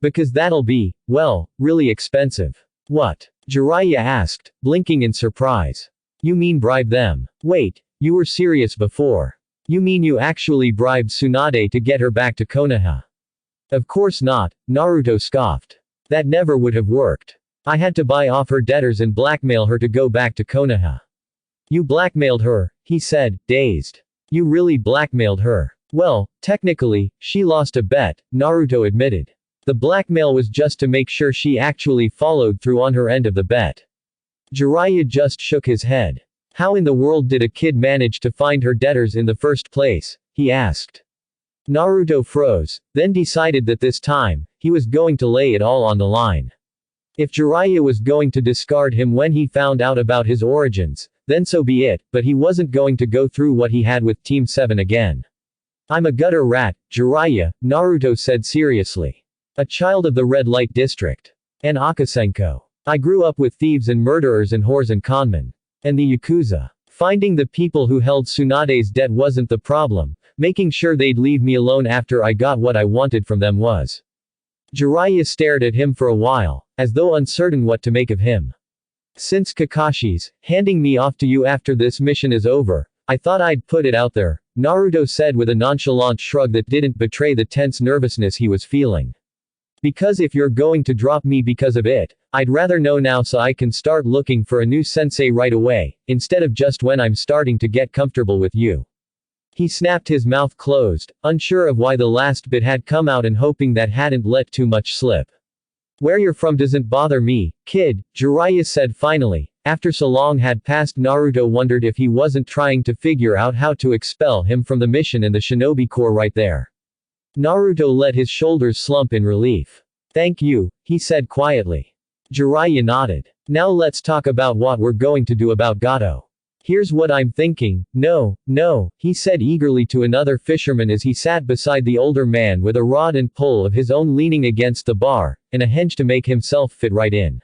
Because that'll be, well, really expensive. What? Jiraiya asked, blinking in surprise. You mean bribe them? Wait, you were serious before. You mean you actually bribed Tsunade to get her back to Konoha? Of course not, Naruto scoffed. That never would have worked. I had to buy off her debtors and blackmail her to go back to Konoha. You blackmailed her, he said, dazed. You really blackmailed her. Well, technically, she lost a bet, Naruto admitted. The blackmail was just to make sure she actually followed through on her end of the bet. Jiraiya just shook his head. How in the world did a kid manage to find her debtors in the first place? He asked. Naruto froze, then decided that this time, he was going to lay it all on the line. If Jiraiya was going to discard him when he found out about his origins, then so be it, but he wasn't going to go through what he had with Team 7 again. I'm a gutter rat, Jiraiya, Naruto said seriously. A child of the red light district. An Akasenko. I grew up with thieves and murderers and whores and conmen. And the Yakuza. Finding the people who held Tsunade's debt wasn't the problem, making sure they'd leave me alone after I got what I wanted from them was. Jiraiya stared at him for a while, as though uncertain what to make of him. Since Kakashi's handing me off to you after this mission is over, I thought I'd put it out there, Naruto said with a nonchalant shrug that didn't betray the tense nervousness he was feeling. Because if you're going to drop me because of it, I'd rather know now so I can start looking for a new sensei right away, instead of just when I'm starting to get comfortable with you. He snapped his mouth closed, unsure of why the last bit had come out and hoping that hadn't let too much slip. Where you're from doesn't bother me, kid, Jiraiya said finally. After so long had passed, Naruto wondered if he wasn't trying to figure out how to expel him from the mission and the shinobi corps right there. Naruto let his shoulders slump in relief. Thank you, he said quietly. Jiraiya nodded. Now let's talk about what we're going to do about Gato. Here's what I'm thinking. No, he said eagerly to another fisherman as he sat beside the older man with a rod and pole of his own leaning against the bar, and a henge to make himself fit right in.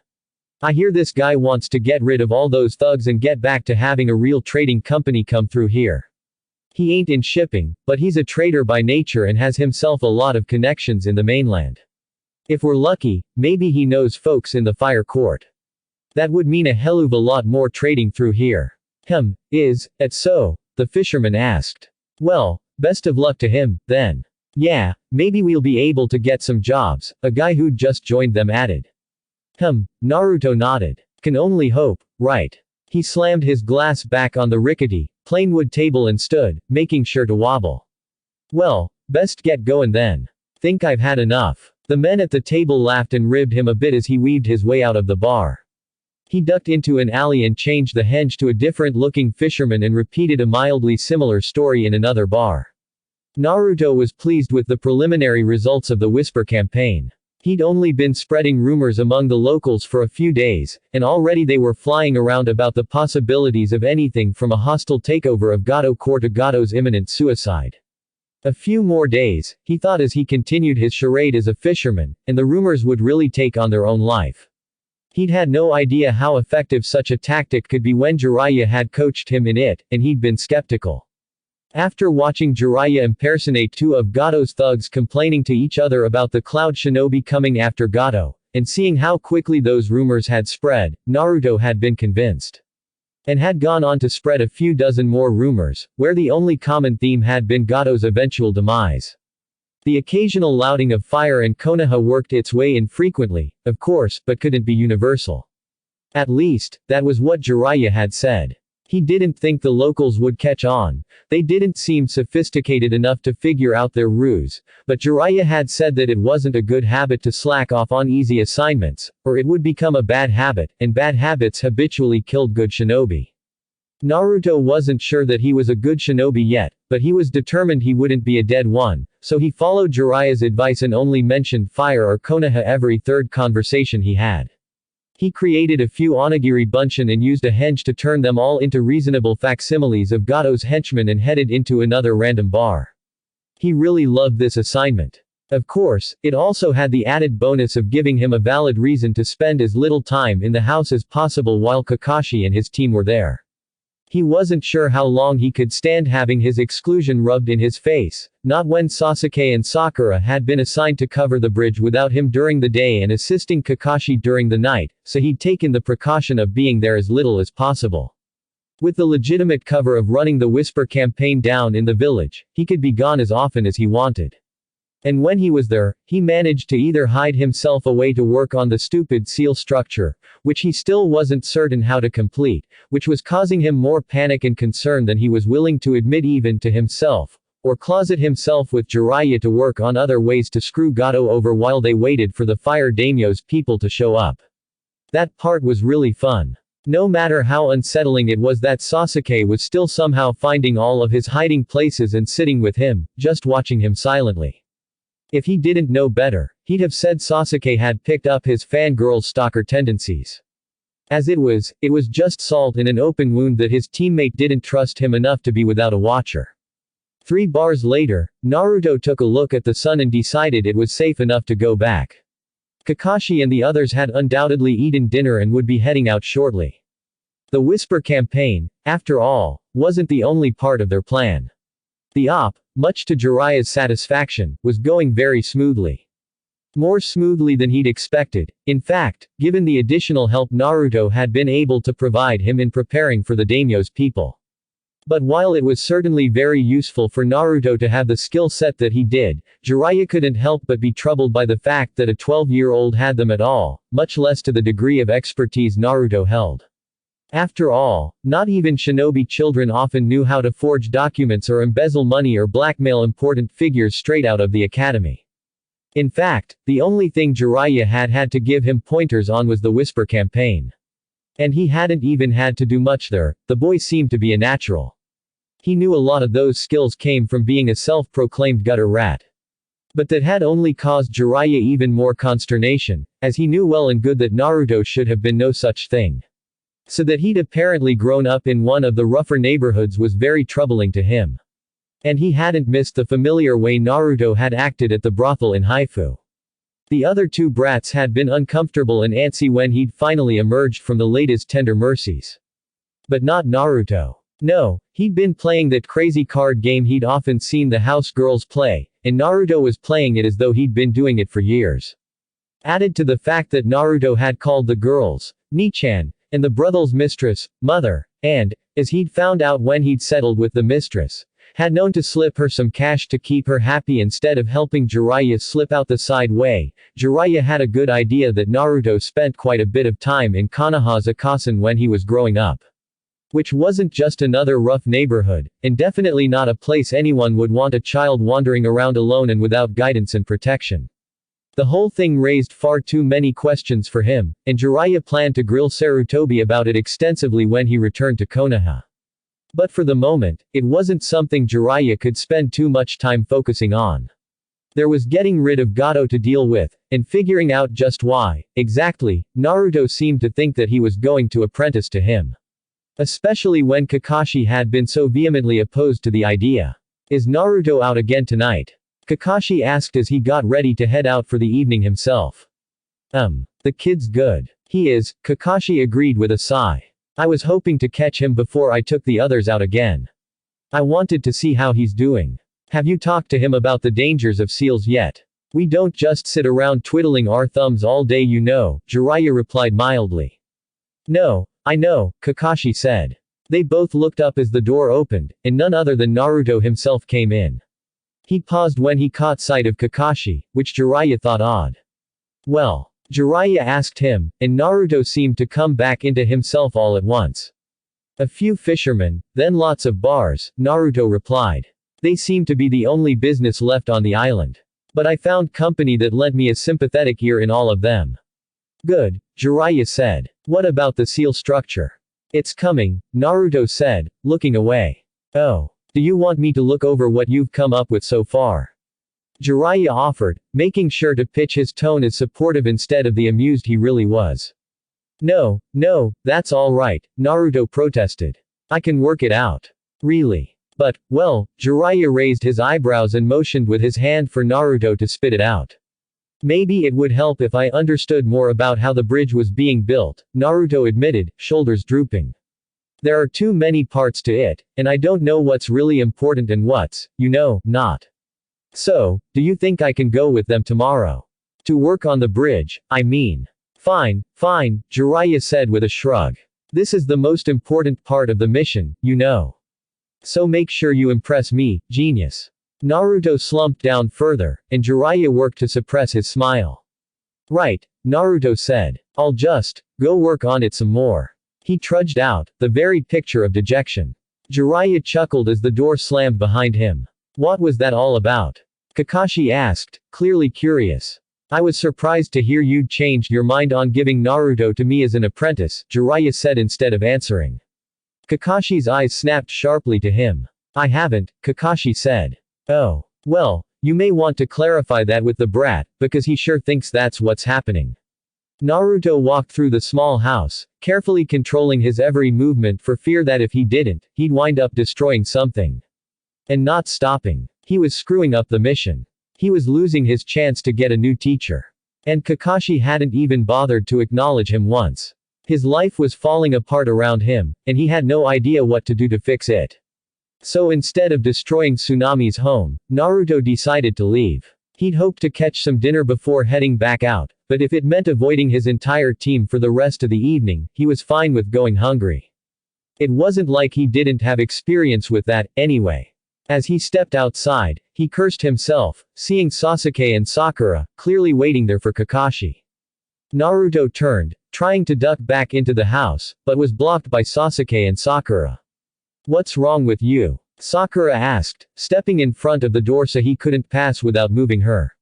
I hear this guy wants to get rid of all those thugs and get back to having a real trading company come through here. He ain't in shipping, but he's a trader by nature and has himself a lot of connections in the mainland. If we're lucky, maybe he knows folks in the fire court. That would mean a hell of a lot more trading through here. Is it so? The fisherman asked. Well, best of luck to him, then. Yeah, maybe we'll be able to get some jobs, a guy who'd just joined them added. Naruto nodded. Can only hope, right? He slammed his glass back on the rickety, plain wood table and stood, making sure to wobble. Well, best get going then. Think I've had enough. The men at the table laughed and ribbed him a bit as he weaved his way out of the bar. He ducked into an alley and changed the henge to a different-looking fisherman and repeated a mildly similar story in another bar. Naruto was pleased with the preliminary results of the Whisper campaign. He'd only been spreading rumors among the locals for a few days, and already they were flying around about the possibilities of anything from a hostile takeover of Gato Corps to Gato's imminent suicide. A few more days, he thought as he continued his charade as a fisherman, and the rumors would really take on their own life. He'd had no idea how effective such a tactic could be when Jiraiya had coached him in it, and he'd been skeptical. After watching Jiraiya impersonate two of Gato's thugs complaining to each other about the Cloud Shinobi coming after Gato, and seeing how quickly those rumors had spread, Naruto had been convinced. And had gone on to spread a few dozen more rumors, where the only common theme had been Gato's eventual demise. The occasional lauding of fire and Konoha worked its way in frequently, of course, but couldn't be universal. At least, that was what Jiraiya had said. He didn't think the locals would catch on. They didn't seem sophisticated enough to figure out their ruse, but Jiraiya had said that it wasn't a good habit to slack off on easy assignments, or it would become a bad habit, and bad habits habitually killed good shinobi. Naruto wasn't sure that he was a good shinobi yet, but he was determined he wouldn't be a dead one, So he followed Jiraiya's advice and only mentioned fire or Konoha every third conversation he had. He created a few onigiri bunshin and used a henge to turn them all into reasonable facsimiles of Gato's henchmen and headed into another random bar. He really loved this assignment. Of course, it also had the added bonus of giving him a valid reason to spend as little time in the house as possible while Kakashi and his team were there. He wasn't sure how long he could stand having his exclusion rubbed in his face, not when Sasuke and Sakura had been assigned to cover the bridge without him during the day and assisting Kakashi during the night, so he'd taken the precaution of being there as little as possible. With the legitimate cover of running the Whisper campaign down in the village, he could be gone as often as he wanted. And when he was there, he managed to either hide himself away to work on the stupid seal structure, which he still wasn't certain how to complete, which was causing him more panic and concern than he was willing to admit even to himself, or closet himself with Jiraiya to work on other ways to screw Gato over while they waited for the Fire Daimyo's people to show up. That part was really fun. No matter how unsettling it was that Sasuke was still somehow finding all of his hiding places and sitting with him, just watching him silently. If he didn't know better, he'd have said Sasuke had picked up his fangirl stalker tendencies. As it was just salt in an open wound that his teammate didn't trust him enough to be without a watcher. 3 bars later, Naruto took a look at the sun and decided it was safe enough to go back. Kakashi and the others had undoubtedly eaten dinner and would be heading out shortly. The Whisper campaign, after all, wasn't the only part of their plan. The op, much to Jiraiya's satisfaction, was going very smoothly. More smoothly than he'd expected, in fact, given the additional help Naruto had been able to provide him in preparing for the daimyo's people. But while it was certainly very useful for Naruto to have the skill set that he did, Jiraiya couldn't help but be troubled by the fact that a 12-year-old had them at all, much less to the degree of expertise Naruto held. After all, not even shinobi children often knew how to forge documents or embezzle money or blackmail important figures straight out of the academy. In fact, the only thing Jiraiya had to give him pointers on was the Whisper campaign. And he hadn't even had to do much there, the boy seemed to be a natural. He knew a lot of those skills came from being a self-proclaimed gutter rat. But that had only caused Jiraiya even more consternation, as he knew well and good that Naruto should have been no such thing. So that he'd apparently grown up in one of the rougher neighborhoods was very troubling to him. And he hadn't missed the familiar way Naruto had acted at the brothel in Haifu. The other 2 brats had been uncomfortable and antsy when he'd finally emerged from the latest tender mercies. But not Naruto. No, he'd been playing that crazy card game he'd often seen the house girls play, and Naruto was playing it as though he'd been doing it for years. Added to the fact that Naruto had called the girls, Nichan, and the brothel's mistress, mother, and, as he'd found out when he'd settled with the mistress, had known to slip her some cash to keep her happy instead of helping Jiraiya slip out the side way, Jiraiya had a good idea that Naruto spent quite a bit of time in Konoha's Akasan when he was growing up. Which wasn't just another rough neighborhood, and definitely not a place anyone would want a child wandering around alone and without guidance and protection. The whole thing raised far too many questions for him, and Jiraiya planned to grill Sarutobi about it extensively when he returned to Konoha. But for the moment, it wasn't something Jiraiya could spend too much time focusing on. There was getting rid of Gato to deal with, and figuring out just why, exactly, Naruto seemed to think that he was going to apprentice to him. Especially when Kakashi had been so vehemently opposed to the idea. Is Naruto out again tonight? Kakashi asked as he got ready to head out for the evening himself. The kid's good. He is, Kakashi agreed with a sigh. I was hoping to catch him before I took the others out again. I wanted to see how he's doing. Have you talked to him about the dangers of seals yet? We don't just sit around twiddling our thumbs all day, you know, Jiraiya replied mildly. No, I know, Kakashi said. They both looked up as the door opened, and none other than Naruto himself came in. He paused when he caught sight of Kakashi, which Jiraiya thought odd. Well, Jiraiya asked him, and Naruto seemed to come back into himself all at once. A few fishermen, then lots of bars, Naruto replied. They seem to be the only business left on the island. But I found company that lent me a sympathetic ear in all of them. Good, Jiraiya said. What about the seal structure? It's coming, Naruto said, looking away. Oh. Do you want me to look over what you've come up with so far? Jiraiya offered, making sure to pitch his tone as supportive instead of the amused he really was. No, no, that's all right, Naruto protested. I can work it out. Really? But, well, Jiraiya raised his eyebrows and motioned with his hand for Naruto to spit it out. Maybe it would help if I understood more about how the bridge was being built, Naruto admitted, shoulders drooping. There are too many parts to it, and I don't know what's really important and what's, not. So, do you think I can go with them tomorrow? To work on the bridge, I mean. Fine, fine, Jiraiya said with a shrug. This is the most important part of the mission, So make sure you impress me, genius. Naruto slumped down further, and Jiraiya worked to suppress his smile. Right, Naruto said. I'll just go work on it some more. He trudged out, the very picture of dejection. Jiraiya chuckled as the door slammed behind him. What was that all about? Kakashi asked, clearly curious. I was surprised to hear you'd changed your mind on giving Naruto to me as an apprentice, Jiraiya said instead of answering. Kakashi's eyes snapped sharply to him. I haven't, Kakashi said. Oh. Well, you may want to clarify that with the brat, because he sure thinks that's what's happening. Naruto walked through the small house, carefully controlling his every movement for fear that if he didn't, he'd wind up destroying something. And not stopping. He was screwing up the mission. He was losing his chance to get a new teacher. And Kakashi hadn't even bothered to acknowledge him once. His life was falling apart around him, and he had no idea what to do to fix it. So instead of destroying Tsunami's home, Naruto decided to leave. He'd hoped to catch some dinner before heading back out, but if it meant avoiding his entire team for the rest of the evening, he was fine with going hungry. It wasn't like he didn't have experience with that, anyway. As he stepped outside, he cursed himself, seeing Sasuke and Sakura, clearly waiting there for Kakashi. Naruto turned, trying to duck back into the house, but was blocked by Sasuke and Sakura. What's wrong with you? Sakura asked, stepping in front of the door so he couldn't pass without moving her.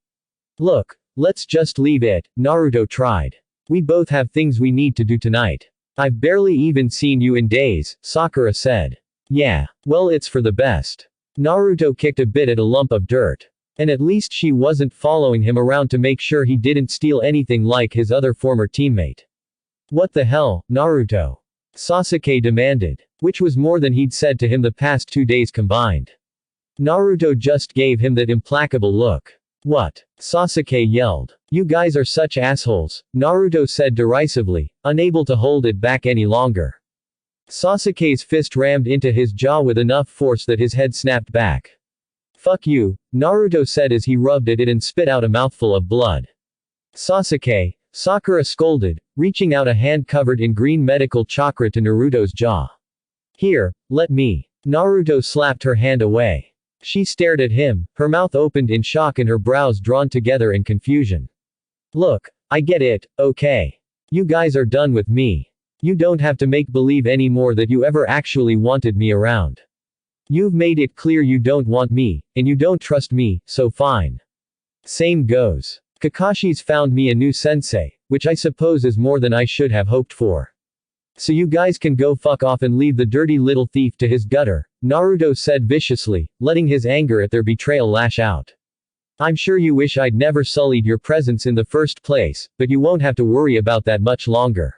Look, let's just leave it, Naruto tried. We both have things we need to do tonight. I've barely even seen you in days, Sakura said. Yeah, well it's for the best. Naruto kicked a bit at a lump of dirt. And at least she wasn't following him around to make sure he didn't steal anything like his other former teammate. What the hell, Naruto? Sasuke demanded. Which was more than he'd said to him the past 2 days combined. Naruto just gave him that implacable look. What? Sasuke yelled. You guys are such assholes, Naruto said derisively, unable to hold it back any longer. Sasuke's fist rammed into his jaw with enough force that his head snapped back. Fuck you, Naruto said as he rubbed at it and spit out a mouthful of blood. Sasuke, Sakura scolded, reaching out a hand covered in green medical chakra to Naruto's jaw. Here, let me. Naruto slapped her hand away. She stared at him, her mouth opened in shock and her brows drawn together in confusion. Look, I get it, okay. You guys are done with me. You don't have to make believe anymore that you ever actually wanted me around. You've made it clear you don't want me, and you don't trust me, so fine. Same goes. Kakashi's found me a new sensei, which I suppose is more than I should have hoped for. So you guys can go fuck off and leave the dirty little thief to his gutter, Naruto said viciously, letting his anger at their betrayal lash out. I'm sure you wish I'd never sullied your presence in the first place, but you won't have to worry about that much longer.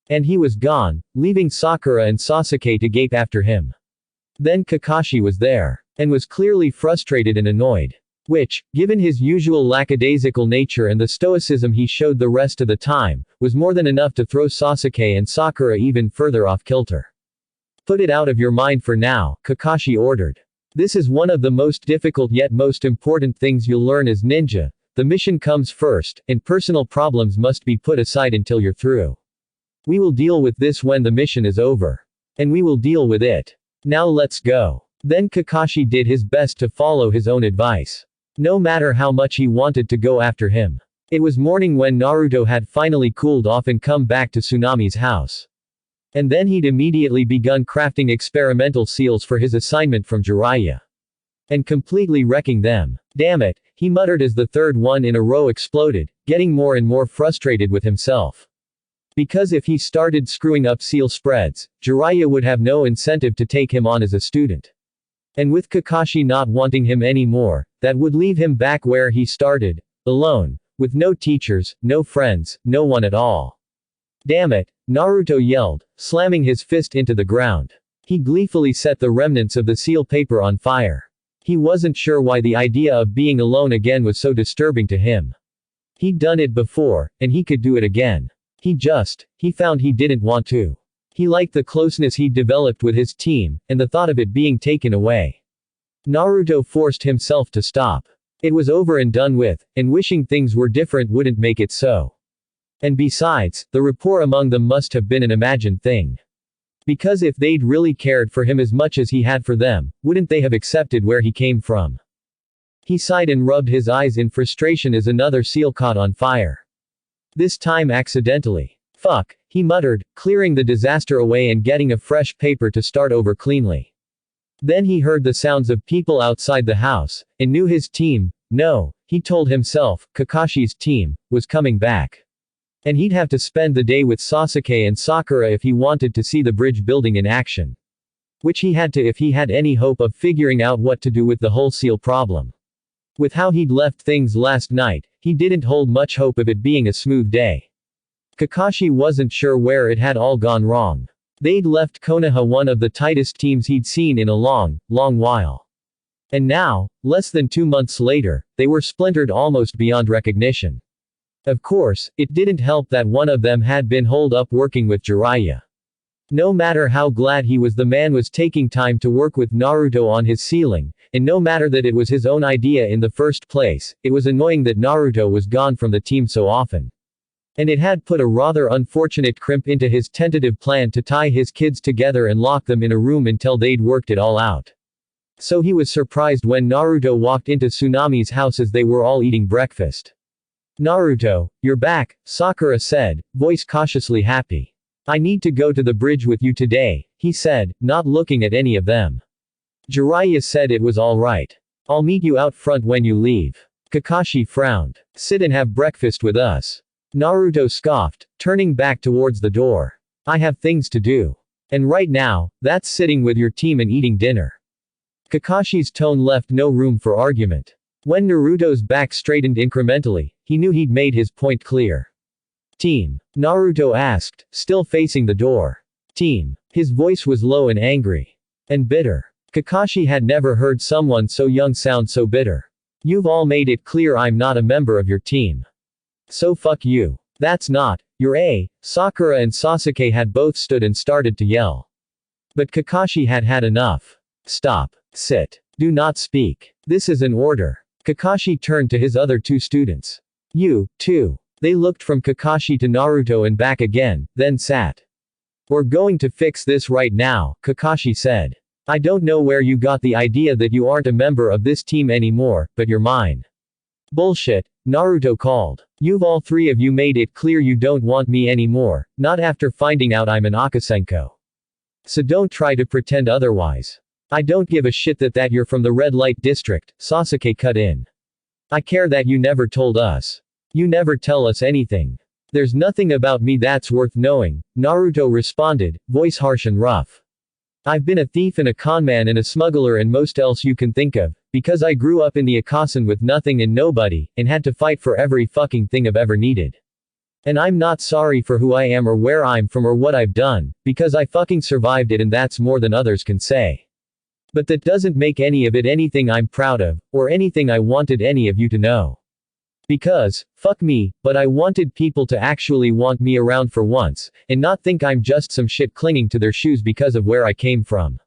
And he was gone, leaving Sakura and Sasuke to gape after him. Then Kakashi was there, and was clearly frustrated and annoyed. Which, given his usual lackadaisical nature and the stoicism he showed the rest of the time, was more than enough to throw Sasuke and Sakura even further off kilter. Put it out of your mind for now, Kakashi ordered. This is one of the most difficult yet most important things you'll learn as ninja. The mission comes first, and personal problems must be put aside until you're through. We will deal with this when the mission is over. And we will deal with it. Now let's go. Then Kakashi did his best to follow his own advice. No matter how much he wanted to go after him. It was morning when Naruto had finally cooled off and come back to Tsunami's house. And then he'd immediately begun crafting experimental seals for his assignment from Jiraiya. And completely wrecking them. Damn it, he muttered as the third one in a row exploded, getting more and more frustrated with himself. Because if he started screwing up seal spreads, Jiraiya would have no incentive to take him on as a student. And with Kakashi not wanting him anymore, that would leave him back where he started, alone, with no teachers, no friends, no one at all. Damn it, Naruto yelled, slamming his fist into the ground. He gleefully set the remnants of the seal paper on fire. He wasn't sure why the idea of being alone again was so disturbing to him. He'd done it before, and he could do it again. He found he didn't want to. He liked the closeness he'd developed with his team, and the thought of it being taken away. Naruto forced himself to stop. It was over and done with, and wishing things were different wouldn't make it so. And besides, the rapport among them must have been an imagined thing. Because if they'd really cared for him as much as he had for them, wouldn't they have accepted where he came from? He sighed and rubbed his eyes in frustration as another seal caught on fire. This time accidentally. Fuck, he muttered, clearing the disaster away and getting a fresh paper to start over cleanly. Then he heard the sounds of people outside the house, and knew his team, no, he told himself, Kakashi's team, was coming back. And he'd have to spend the day with Sasuke and Sakura if he wanted to see the bridge building in action. Which he had to if he had any hope of figuring out what to do with the whole seal problem. With how he'd left things last night, he didn't hold much hope of it being a smooth day. Kakashi wasn't sure where it had all gone wrong. They'd left Konoha one of the tightest teams he'd seen in a long, long while. And now, less than 2 months later, they were splintered almost beyond recognition. Of course, it didn't help that one of them had been holed up working with Jiraiya. No matter how glad he was the man was taking time to work with Naruto on his sealing, and no matter that it was his own idea in the first place, it was annoying that Naruto was gone from the team so often. And it had put a rather unfortunate crimp into his tentative plan to tie his kids together and lock them in a room until they'd worked it all out. So he was surprised when Naruto walked into Tsunami's house as they were all eating breakfast. Naruto, you're back, Sakura said, voice cautiously happy. I need to go to the bridge with you today, he said, not looking at any of them. Jiraiya said it was all right. I'll meet you out front when you leave. Kakashi frowned. Sit and have breakfast with us. Naruto scoffed, turning back towards the door. I have things to do. And right now, that's sitting with your team and eating dinner. Kakashi's tone left no room for argument. When Naruto's back straightened incrementally, he knew he'd made his point clear. Team? Naruto asked, still facing the door. Team. His voice was low and angry. And bitter. Kakashi had never heard someone so young sound so bitter. You've all made it clear I'm not a member of your team. So fuck you. That's not, you're a. Sakura and Sasuke had both stood and started to yell. But Kakashi had had enough. Stop. Sit. Do not speak. This is an order. Kakashi turned to his other 2 students. You, too. They looked from Kakashi to Naruto and back again, then sat. We're going to fix this right now, Kakashi said. I don't know where you got the idea that you aren't a member of this team anymore, but you're mine. Bullshit, Naruto called. You've all 3 of you made it clear you don't want me anymore, not after finding out I'm an Akasenko. So don't try to pretend otherwise. I don't give a shit that you're from the red light district, Sasuke cut in. I care that you never told us. You never tell us anything. There's nothing about me that's worth knowing, Naruto responded, voice harsh and rough. I've been a thief and a conman and a smuggler and most else you can think of, because I grew up in the Akasen with nothing and nobody, and had to fight for every fucking thing I've ever needed. And I'm not sorry for who I am or where I'm from or what I've done, because I fucking survived it and that's more than others can say. But that doesn't make any of it anything I'm proud of, or anything I wanted any of you to know. Because, fuck me, but I wanted people to actually want me around for once, and not think I'm just some shit clinging to their shoes because of where I came from.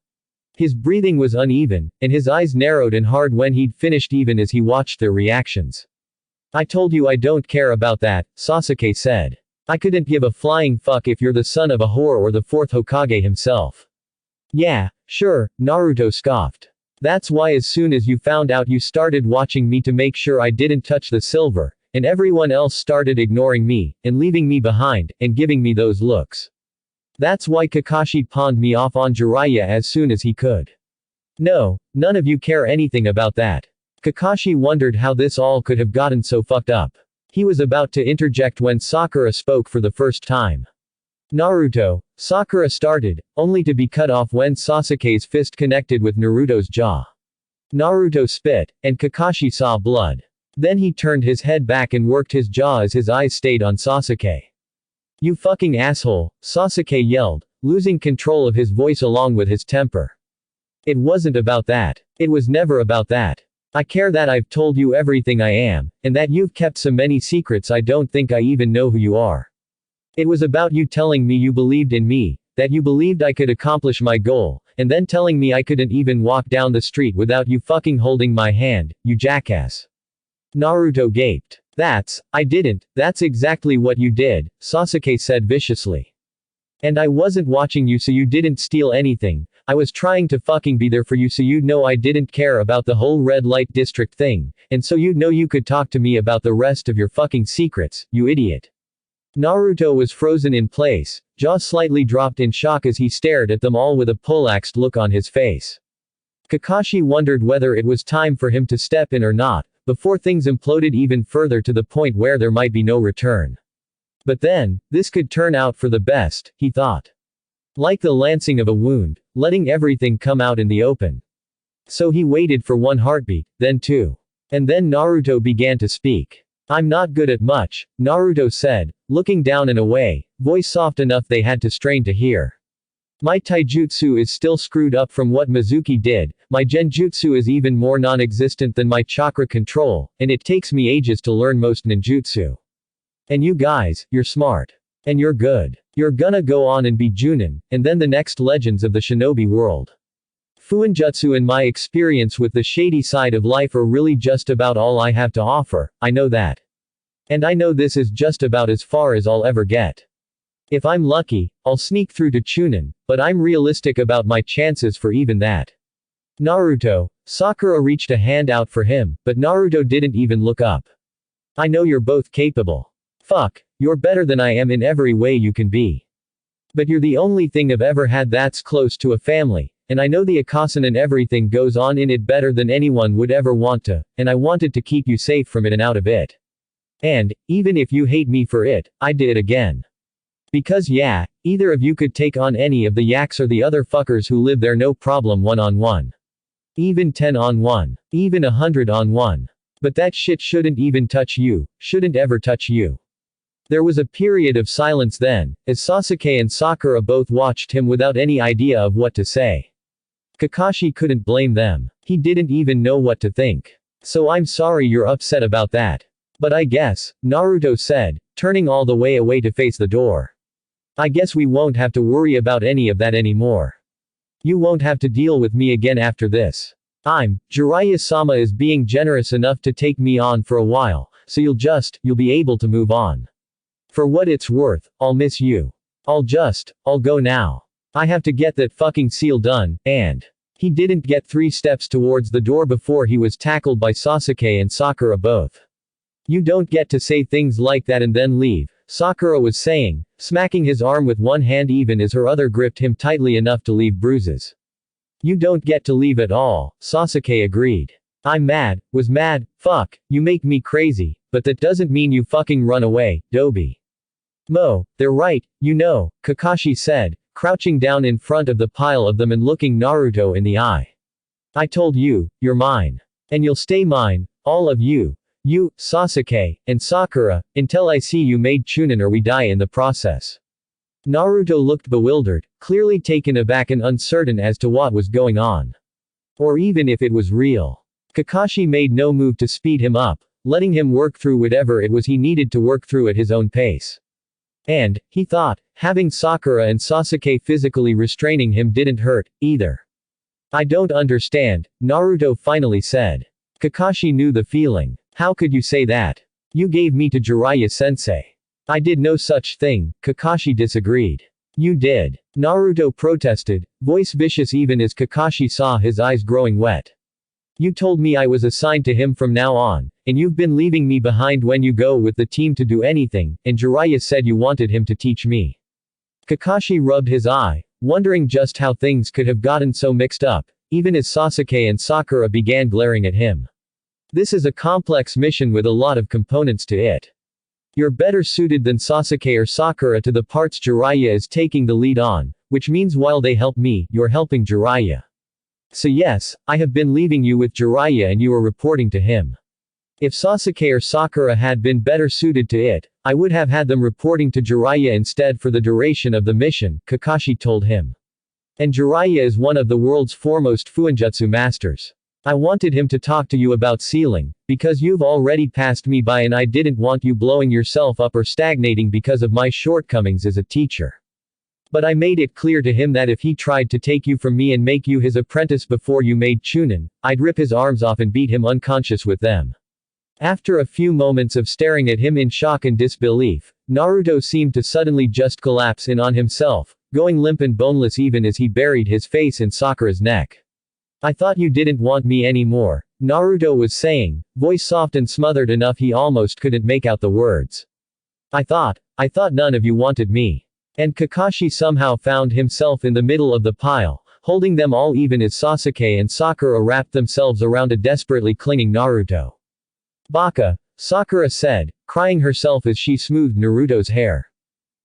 His breathing was uneven, and his eyes narrowed and hard when he'd finished even as he watched their reactions. I told you I don't care about that, Sasuke said. I couldn't give a flying fuck if you're the son of a whore or the 4th Hokage himself. Yeah, sure, Naruto scoffed. That's why as soon as you found out you started watching me to make sure I didn't touch the silver, and everyone else started ignoring me, and leaving me behind, and giving me those looks. That's why Kakashi pawned me off on Jiraiya as soon as he could. No, none of you care anything about that. Kakashi wondered how this all could have gotten so fucked up. He was about to interject when Sakura spoke for the first time. Naruto, Sakura started, only to be cut off when Sasuke's fist connected with Naruto's jaw. Naruto spit, and Kakashi saw blood. Then he turned his head back and worked his jaw as his eyes stayed on Sasuke. You fucking asshole, Sasuke yelled, losing control of his voice along with his temper. It wasn't about that. It was never about that. I care that I've told you everything I am, and that you've kept so many secrets I don't think I even know who you are. It was about you telling me you believed in me, that you believed I could accomplish my goal, and then telling me I couldn't even walk down the street without you fucking holding my hand, you jackass. Naruto gaped. I didn't, that's exactly what you did, Sasuke said viciously. And I wasn't watching you so you didn't steal anything, I was trying to fucking be there for you so you'd know I didn't care about the whole red light district thing, and so you'd know you could talk to me about the rest of your fucking secrets, you idiot. Naruto was frozen in place, jaw slightly dropped in shock as he stared at them all with a poleaxed look on his face. Kakashi wondered whether it was time for him to step in or not, before things imploded even further to the point where there might be no return. But then, this could turn out for the best, he thought. Like the lancing of a wound, letting everything come out in the open. So he waited for one heartbeat, then two. And then Naruto began to speak. I'm not good at much, Naruto said, looking down and away, voice soft enough they had to strain to hear. My taijutsu is still screwed up from what Mizuki did, my genjutsu is even more non-existent than my chakra control, and it takes me ages to learn most ninjutsu. And you guys, you're smart. And you're good. You're gonna go on and be Junin, and then the next legends of the shinobi world. Fuinjutsu and my experience with the shady side of life are really just about all I have to offer, I know that. And I know this is just about as far as I'll ever get. If I'm lucky, I'll sneak through to Chunin, but I'm realistic about my chances for even that. Naruto, Sakura reached a hand out for him, but Naruto didn't even look up. I know you're both capable. Fuck, you're better than I am in every way you can be. But you're the only thing I've ever had that's close to a family, and I know the Akasan and everything goes on in it better than anyone would ever want to, and I wanted to keep you safe from it and out of it. And, even if you hate me for it, I did it again. Because yeah, either of you could take on any of the yaks or the other fuckers who live there no problem one-on-one. Even 10-on-1. Even 100-on-1. But that shit shouldn't even touch you, shouldn't ever touch you. There was a period of silence then, as Sasuke and Sakura both watched him without any idea of what to say. Kakashi couldn't blame them. He didn't even know what to think. So I'm sorry you're upset about that. But I guess, Naruto said, turning all the way away to face the door. I guess we won't have to worry about any of that anymore. You won't have to deal with me again after this. Jiraiya-sama is being generous enough to take me on for a while, so you'll be able to move on. For what it's worth, I'll miss you. I'll go now. I have to get that fucking seal done, and. He didn't get 3 steps towards the door before he was tackled by Sasuke and Sakura both. You don't get to say things like that and then leave, Sakura was saying, smacking his arm with one hand even as her other gripped him tightly enough to leave bruises. You don't get to leave at all, Sasuke agreed. I'm mad, fuck, you make me crazy, but that doesn't mean you fucking run away, Dobi. They're right, you know, Kakashi said, crouching down in front of the pile of them and looking Naruto in the eye. I told you, you're mine. And you'll stay mine, all of you. You, Sasuke, and Sakura, until I see you made Chunin or we die in the process. Naruto looked bewildered, clearly taken aback and uncertain as to what was going on. Or even if it was real. Kakashi made no move to speed him up, letting him work through whatever it was he needed to work through at his own pace. And, he thought, having Sakura and Sasuke physically restraining him didn't hurt, either. I don't understand, Naruto finally said. Kakashi knew the feeling. How could you say that? You gave me to Jiraiya-sensei. I did no such thing, Kakashi disagreed. You did. Naruto protested, voice vicious even as Kakashi saw his eyes growing wet. You told me I was assigned to him from now on, and you've been leaving me behind when you go with the team to do anything, and Jiraiya said you wanted him to teach me. Kakashi rubbed his eye, wondering just how things could have gotten so mixed up, even as Sasuke and Sakura began glaring at him. This is a complex mission with a lot of components to it. You're better suited than Sasuke or Sakura to the parts Jiraiya is taking the lead on, which means while they help me, you're helping Jiraiya. So yes, I have been leaving you with Jiraiya and you are reporting to him. If Sasuke or Sakura had been better suited to it, I would have had them reporting to Jiraiya instead for the duration of the mission, Kakashi told him. And Jiraiya is one of the world's foremost Fuinjutsu masters. I wanted him to talk to you about sealing, because you've already passed me by and I didn't want you blowing yourself up or stagnating because of my shortcomings as a teacher. But I made it clear to him that if he tried to take you from me and make you his apprentice before you made Chunin, I'd rip his arms off and beat him unconscious with them. After a few moments of staring at him in shock and disbelief, Naruto seemed to suddenly just collapse in on himself, going limp and boneless even as he buried his face in Sakura's neck. I thought you didn't want me anymore, Naruto was saying, voice soft and smothered enough he almost couldn't make out the words. I thought none of you wanted me. And Kakashi somehow found himself in the middle of the pile, holding them all even as Sasuke and Sakura wrapped themselves around a desperately clinging Naruto. Baka, Sakura said, crying herself as she smoothed Naruto's hair.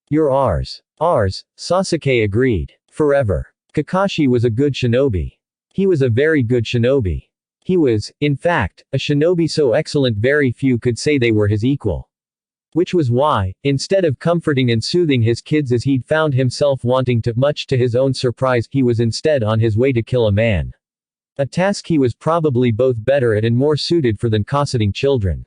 You're ours. Ours, Sasuke agreed. Forever. Kakashi was a good shinobi. He was a very good shinobi. He was, in fact, a shinobi so excellent very few could say they were his equal. Which was why, instead of comforting and soothing his kids as he'd found himself wanting to, much to his own surprise, he was instead on his way to kill a man. A task he was probably both better at and more suited for than cosseting children.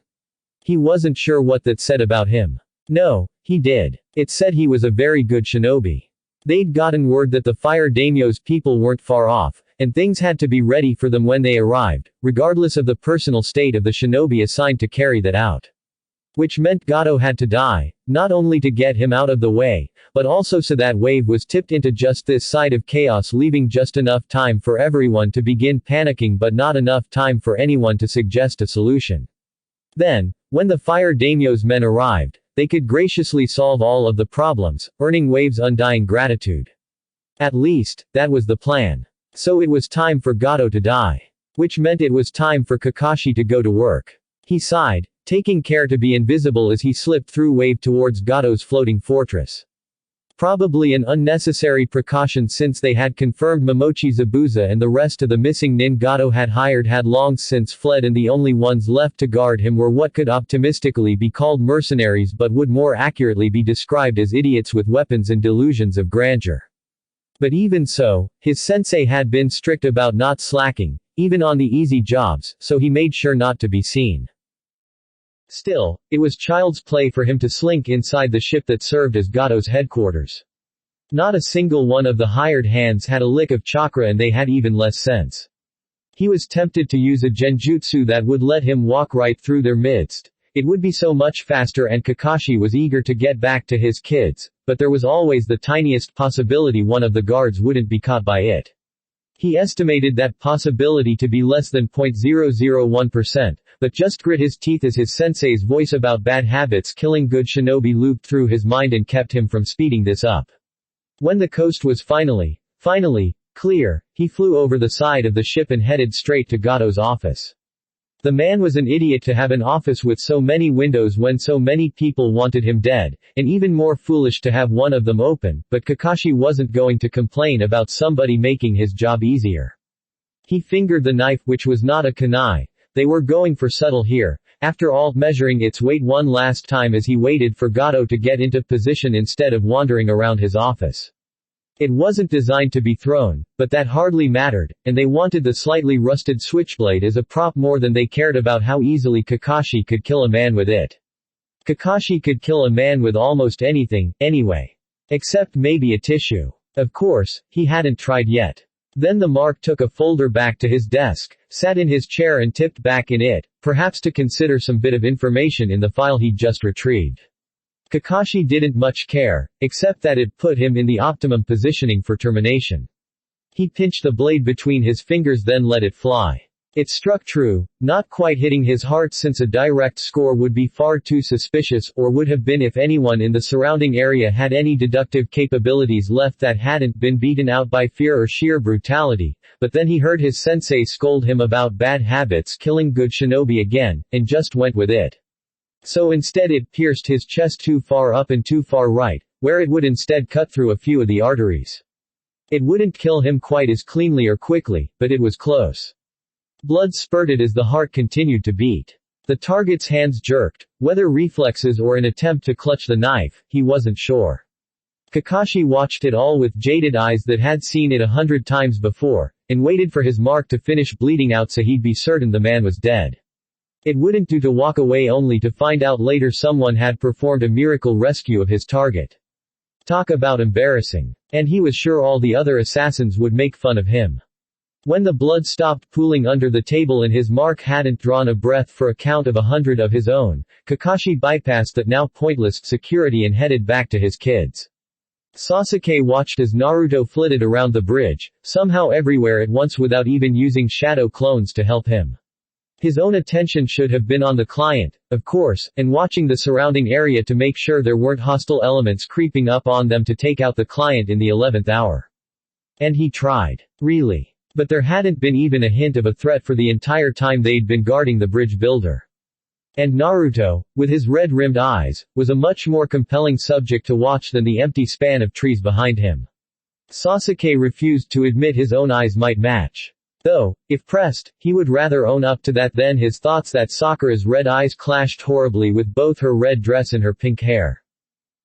He wasn't sure what that said about him. No, he did. It said he was a very good shinobi. They'd gotten word that the Fire Daimyo's people weren't far off, and things had to be ready for them when they arrived, regardless of the personal state of the shinobi assigned to carry that out. Which meant Gato had to die, not only to get him out of the way, but also so that wave was tipped into just this side of chaos, leaving just enough time for everyone to begin panicking but not enough time for anyone to suggest a solution. Then, when the Fire Daimyo's men arrived, they could graciously solve all of the problems, earning Wave's undying gratitude. At least, that was the plan. So it was time for Gato to die. Which meant it was time for Kakashi to go to work. He sighed, taking care to be invisible as he slipped through Wave towards Gato's floating fortress. Probably an unnecessary precaution since they had confirmed Momochi Zabuza and the rest of the missing nin Gato had hired had long since fled, and the only ones left to guard him were what could optimistically be called mercenaries but would more accurately be described as idiots with weapons and delusions of grandeur. But even so, his sensei had been strict about not slacking, even on the easy jobs, so he made sure not to be seen. Still, it was child's play for him to slink inside the ship that served as Gato's headquarters. Not a single one of the hired hands had a lick of chakra, and they had even less sense. He was tempted to use a genjutsu that would let him walk right through their midst. It would be so much faster, and Kakashi was eager to get back to his kids, but there was always the tiniest possibility one of the guards wouldn't be caught by it. He estimated that possibility to be less than 0.001%, but just grit his teeth as his sensei's voice about bad habits killing good shinobi looped through his mind and kept him from speeding this up. When the coast was finally clear, he flew over the side of the ship and headed straight to Gato's office. The man was an idiot to have an office with so many windows when so many people wanted him dead, and even more foolish to have one of them open, but Kakashi wasn't going to complain about somebody making his job easier. He fingered the knife, which was not a kunai. They were going for subtle here, after all, measuring its weight one last time as he waited for Gato to get into position instead of wandering around his office. It wasn't designed to be thrown, but that hardly mattered, and they wanted the slightly rusted switchblade as a prop more than they cared about how easily Kakashi could kill a man with it. Kakashi could kill a man with almost anything, anyway. Except maybe a tissue. Of course, he hadn't tried yet. Then the Mark took a folder back to his desk, sat in his chair and tipped back in it, perhaps to consider some bit of information in the file he'd just retrieved. Kakashi didn't much care, except that it put him in the optimum positioning for termination. He pinched the blade between his fingers, then let it fly. It struck true, not quite hitting his heart since a direct score would be far too suspicious, or would have been if anyone in the surrounding area had any deductive capabilities left that hadn't been beaten out by fear or sheer brutality, but then he heard his sensei scold him about bad habits killing good shinobi again, and just went with it. So instead it pierced his chest too far up and too far right, where it would instead cut through a few of the arteries. It wouldn't kill him quite as cleanly or quickly, but it was close. Blood spurted as the heart continued to beat. The target's hands jerked, whether reflexes or an attempt to clutch the knife, he wasn't sure. Kakashi watched it all with jaded eyes that had seen it 100 times before, and waited for his mark to finish bleeding out so he'd be certain the man was dead. It wouldn't do to walk away only to find out later someone had performed a miracle rescue of his target. Talk about embarrassing. And he was sure all the other assassins would make fun of him. When the blood stopped pooling under the table and his mark hadn't drawn a breath for a count of 100 of his own, Kakashi bypassed that now pointless security and headed back to his kids. Sasuke watched as Naruto flitted around the bridge, somehow everywhere at once without even using shadow clones to help him. His own attention should have been on the client, of course, and watching the surrounding area to make sure there weren't hostile elements creeping up on them to take out the client in the 11th hour. And he tried. Really. But there hadn't been even a hint of a threat for the entire time they'd been guarding the bridge builder. And Naruto, with his red-rimmed eyes, was a much more compelling subject to watch than the empty span of trees behind him. Sasuke refused to admit his own eyes might match. Though, if pressed, he would rather own up to that than his thoughts that Sakura's red eyes clashed horribly with both her red dress and her pink hair.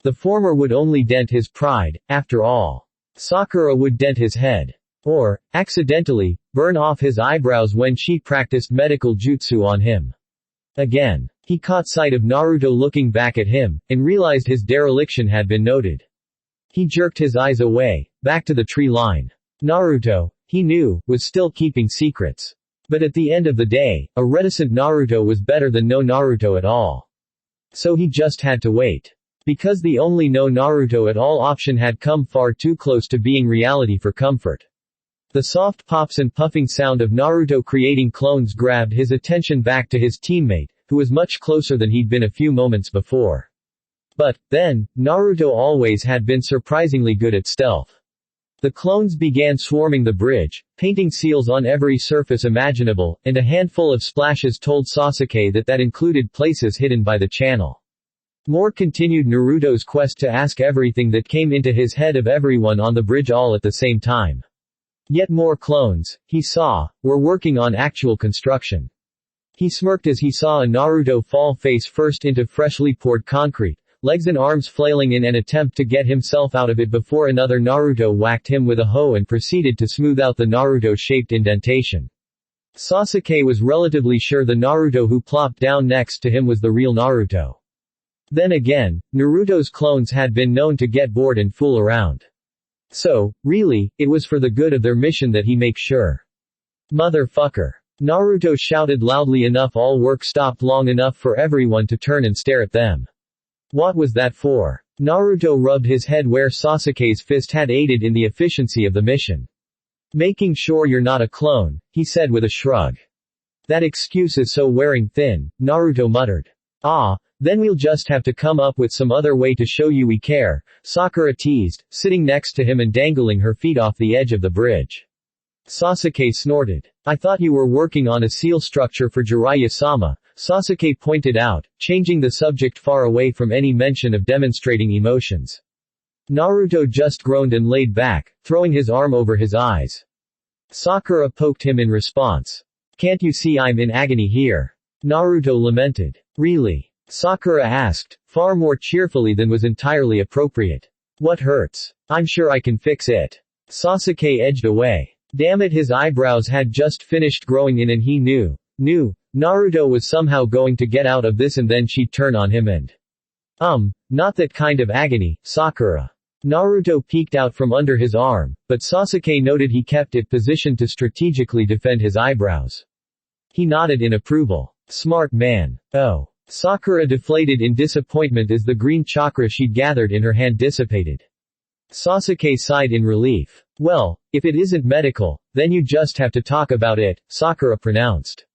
The former would only dent his pride, after all. Sakura would dent his head. Or, accidentally, burn off his eyebrows when she practiced medical jutsu on him. Again, he caught sight of Naruto looking back at him, and realized his dereliction had been noted. He jerked his eyes away, back to the tree line. Naruto, he knew, was still keeping secrets. But at the end of the day, a reticent Naruto was better than no Naruto at all. So he just had to wait. Because the only no Naruto at all option had come far too close to being reality for comfort. The soft pops and puffing sound of Naruto creating clones grabbed his attention back to his teammate, who was much closer than he'd been a few moments before. But, then, Naruto always had been surprisingly good at stealth. The clones began swarming the bridge, painting seals on every surface imaginable, and a handful of splashes told Sasuke that included places hidden by the channel. More continued Naruto's quest to ask everything that came into his head of everyone on the bridge all at the same time. Yet more clones, he saw, were working on actual construction. He smirked as he saw a Naruto fall face first into freshly poured concrete, legs and arms flailing in an attempt to get himself out of it before another Naruto whacked him with a hoe and proceeded to smooth out the Naruto-shaped indentation. Sasuke was relatively sure the Naruto who plopped down next to him was the real Naruto. Then again, Naruto's clones had been known to get bored and fool around. So, really, it was for the good of their mission that he makes sure. Motherfucker. Naruto shouted loudly enough all work stopped long enough for everyone to turn and stare at them. What was that for? Naruto rubbed his head where Sasuke's fist had aided in the efficiency of the mission. Making sure you're not a clone, he said with a shrug. That excuse is so wearing thin, Naruto muttered. Then we'll just have to come up with some other way to show you we care, Sakura teased, sitting next to him and dangling her feet off the edge of the bridge. Sasuke snorted. I thought you were working on a seal structure for Jiraiya-sama, Sasuke pointed out, changing the subject far away from any mention of demonstrating emotions. Naruto just groaned and laid back, throwing his arm over his eyes. Sakura poked him in response. Can't you see I'm in agony here? Naruto lamented. Really? Sakura asked, far more cheerfully than was entirely appropriate. What hurts? I'm sure I can fix it. Sasuke edged away. Damn it, his eyebrows had just finished growing in and he knew Naruto was somehow going to get out of this and then she'd turn on him and not that kind of agony, Sakura. Naruto peeked out from under his arm, but Sasuke noted he kept it positioned to strategically defend his eyebrows. He nodded in approval. Smart man. Oh. Sakura deflated in disappointment as the green chakra she'd gathered in her hand dissipated. Sasuke sighed in relief. Well, if it isn't medical, then you just have to talk about it, Sakura pronounced.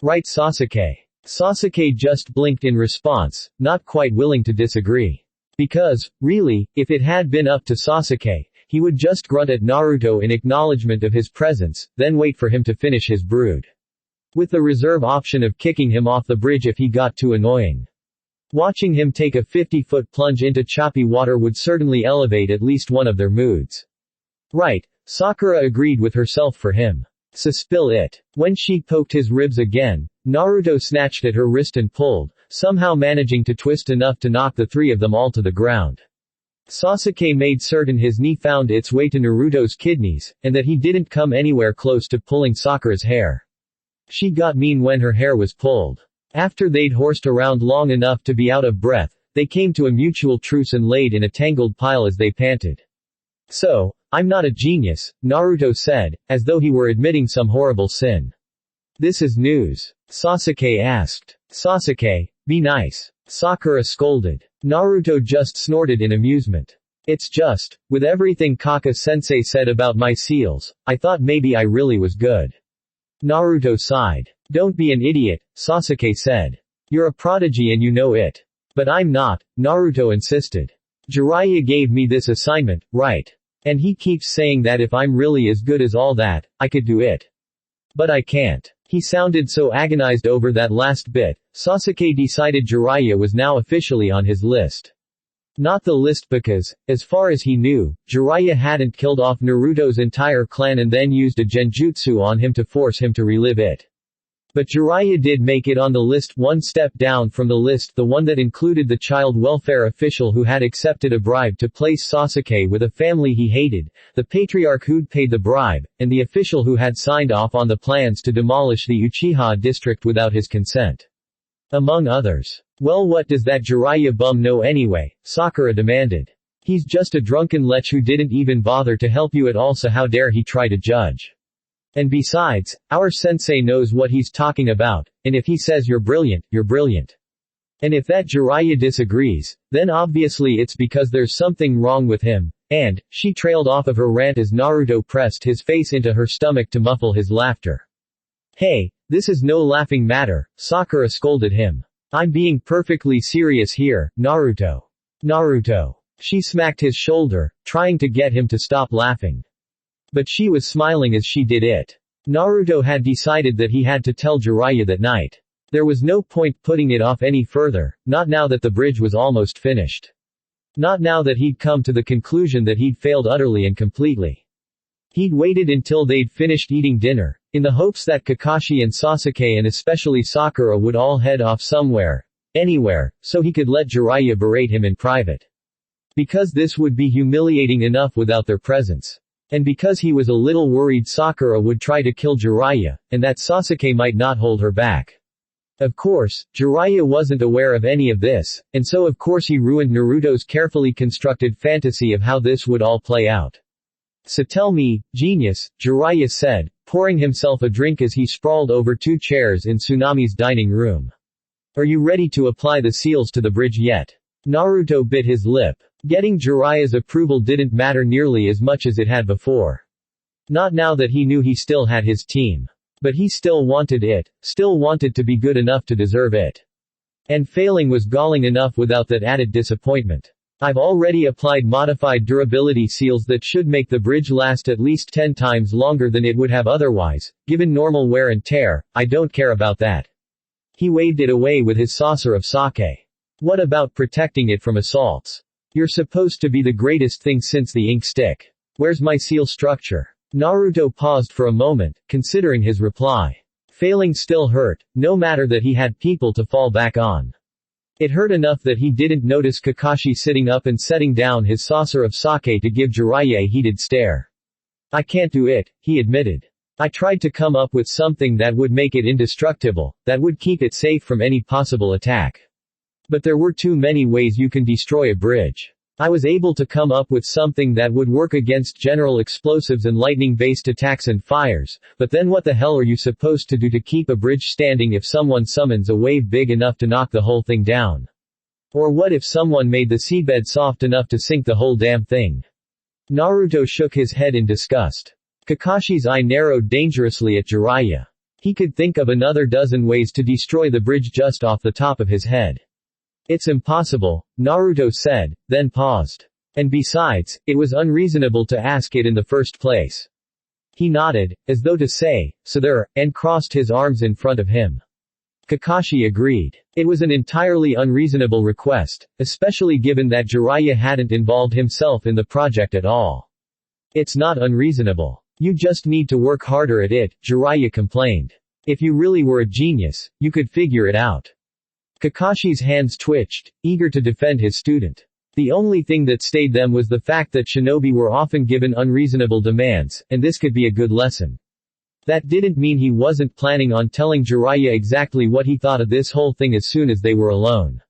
Right, Sasuke. Sasuke just blinked in response, not quite willing to disagree. Because, really, if it had been up to Sasuke, he would just grunt at Naruto in acknowledgement of his presence, then wait for him to finish his brood. With the reserve option of kicking him off the bridge if he got too annoying. Watching him take a 50-foot plunge into choppy water would certainly elevate at least one of their moods. Right, Sakura agreed with herself for him. Spill it. When she poked his ribs again, Naruto snatched at her wrist and pulled, somehow managing to twist enough to knock the three of them all to the ground. Sasuke made certain his knee found its way to Naruto's kidneys, and that he didn't come anywhere close to pulling Sakura's hair. She got mean when her hair was pulled. After they'd horsed around long enough to be out of breath, they came to a mutual truce and laid in a tangled pile as they panted. So, I'm not a genius, Naruto said, as though he were admitting some horrible sin. This is news. Sasuke asked. Sasuke, be nice. Sakura scolded. Naruto just snorted in amusement. It's just, with everything Kaka-sensei said about my seals, I thought maybe I really was good. Naruto sighed. Don't be an idiot, Sasuke said. You're a prodigy and you know it. But I'm not, Naruto insisted. Jiraiya gave me this assignment, right? And he keeps saying that if I'm really as good as all that, I could do it. But I can't. He sounded so agonized over that last bit, Sasuke decided Jiraiya was now officially on his list. Not the list because, as far as he knew, Jiraiya hadn't killed off Naruto's entire clan and then used a genjutsu on him to force him to relive it. But Jiraiya did make it on the list, one step down from the list, the one that included the child welfare official who had accepted a bribe to place Sasuke with a family he hated, the patriarch who'd paid the bribe, and the official who had signed off on the plans to demolish the Uchiha district without his consent. Among others. Well, what does that Jiraiya bum know anyway? Sakura demanded. He's just a drunken lech who didn't even bother to help you at all, so how dare he try to judge? And besides, our sensei knows what he's talking about, and if he says you're brilliant, you're brilliant. And if that Jiraiya disagrees, then obviously it's because there's something wrong with him, and, she trailed off of her rant as Naruto pressed his face into her stomach to muffle his laughter. Hey, this is no laughing matter, Sakura scolded him. I'm being perfectly serious here, Naruto. Naruto. She smacked his shoulder, trying to get him to stop laughing. But she was smiling as she did it. Naruto had decided that he had to tell Jiraiya that night. There was no point putting it off any further, not now that the bridge was almost finished. Not now that he'd come to the conclusion that he'd failed utterly and completely. He'd waited until they'd finished eating dinner, in the hopes that Kakashi and Sasuke and especially Sakura would all head off somewhere, anywhere, so he could let Jiraiya berate him in private. Because this would be humiliating enough without their presence. And because he was a little worried Sakura would try to kill Jiraiya, and that Sasuke might not hold her back. Of course, Jiraiya wasn't aware of any of this, and so of course he ruined Naruto's carefully constructed fantasy of how this would all play out. So tell me, genius, Jiraiya said, pouring himself a drink as he sprawled over two chairs in Tsunami's dining room. Are you ready to apply the seals to the bridge yet? Naruto bit his lip. Getting Jiraiya's approval didn't matter nearly as much as it had before. Not now that he knew he still had his team. But he still wanted it, still wanted to be good enough to deserve it. And failing was galling enough without that added disappointment. I've already applied modified durability seals that should make the bridge last at least 10 times longer than it would have otherwise, given normal wear and tear. I don't care about that. He waved it away with his saucer of sake. What about protecting it from assaults? You're supposed to be the greatest thing since the ink stick. Where's my seal structure? Naruto paused for a moment, considering his reply. Failing still hurt, no matter that he had people to fall back on. It hurt enough that he didn't notice Kakashi sitting up and setting down his saucer of sake to give Jiraiya a heated stare. I can't do it, he admitted. I tried to come up with something that would make it indestructible, that would keep it safe from any possible attack. But there were too many ways you can destroy a bridge. I was able to come up with something that would work against general explosives and lightning-based attacks and fires, but then what the hell are you supposed to do to keep a bridge standing if someone summons a wave big enough to knock the whole thing down? Or what if someone made the seabed soft enough to sink the whole damn thing? Naruto shook his head in disgust. Kakashi's eye narrowed dangerously at Jiraiya. He could think of another dozen ways to destroy the bridge just off the top of his head. It's impossible, Naruto said, then paused. And besides, it was unreasonable to ask it in the first place. He nodded, as though to say, so there, and crossed his arms in front of him. Kakashi agreed. It was an entirely unreasonable request, especially given that Jiraiya hadn't involved himself in the project at all. It's not unreasonable. You just need to work harder at it, Jiraiya complained. If you really were a genius, you could figure it out. Kakashi's hands twitched, eager to defend his student. The only thing that stayed them was the fact that shinobi were often given unreasonable demands, and this could be a good lesson. That didn't mean he wasn't planning on telling Jiraiya exactly what he thought of this whole thing as soon as they were alone.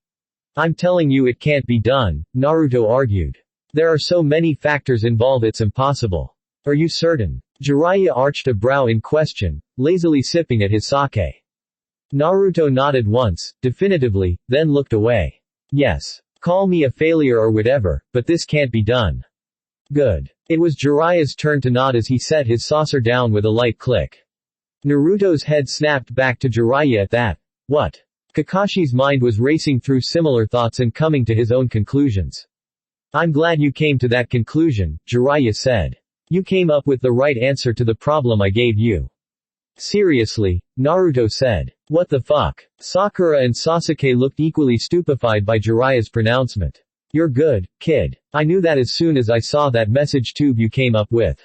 I'm telling you it can't be done, Naruto argued. There are so many factors involved it's impossible. Are you certain? Jiraiya arched a brow in question, lazily sipping at his sake. Naruto nodded once, definitively, then looked away. Yes. Call me a failure or whatever, but this can't be done. Good. It was Jiraiya's turn to nod as he set his saucer down with a light click. Naruto's head snapped back to Jiraiya at that. What? Kakashi's mind was racing through similar thoughts and coming to his own conclusions. I'm glad you came to that conclusion, Jiraiya said. You came up with the right answer to the problem I gave you. Seriously, Naruto said. What the fuck? Sakura and Sasuke looked equally stupefied by Jiraiya's pronouncement. You're good, kid. I knew that as soon as I saw that message tube you came up with.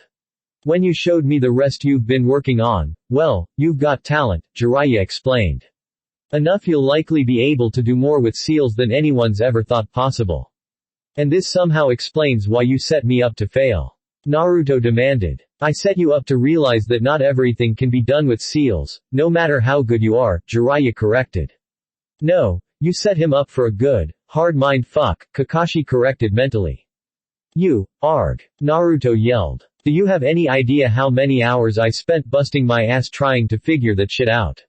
When you showed me the rest you've been working on, well, you've got talent, Jiraiya explained. Enough you'll likely be able to do more with seals than anyone's ever thought possible. And this somehow explains why you set me up to fail. Naruto demanded. I set you up to realize that not everything can be done with seals, no matter how good you are, Jiraiya corrected. No, you set him up for a good, hard mind fuck, Kakashi corrected mentally. You, arg, Naruto yelled. Do you have any idea how many hours I spent busting my ass trying to figure that shit out?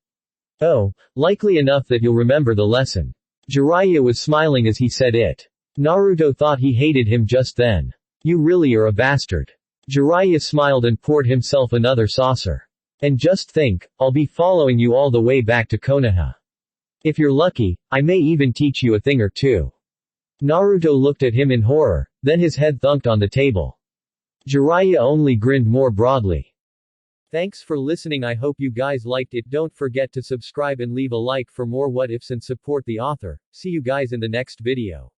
Oh, likely enough that you'll remember the lesson. Jiraiya was smiling as he said it. Naruto thought he hated him just then. You really are a bastard. Jiraiya smiled and poured himself another saucer. And just think, I'll be following you all the way back to Konoha. If you're lucky, I may even teach you a thing or two. Naruto looked at him in horror, then his head thunked on the table. Jiraiya only grinned more broadly. Thanks for listening. I hope you guys liked it. Don't forget to subscribe and leave a like for more what ifs and support the author. See you guys in the next video.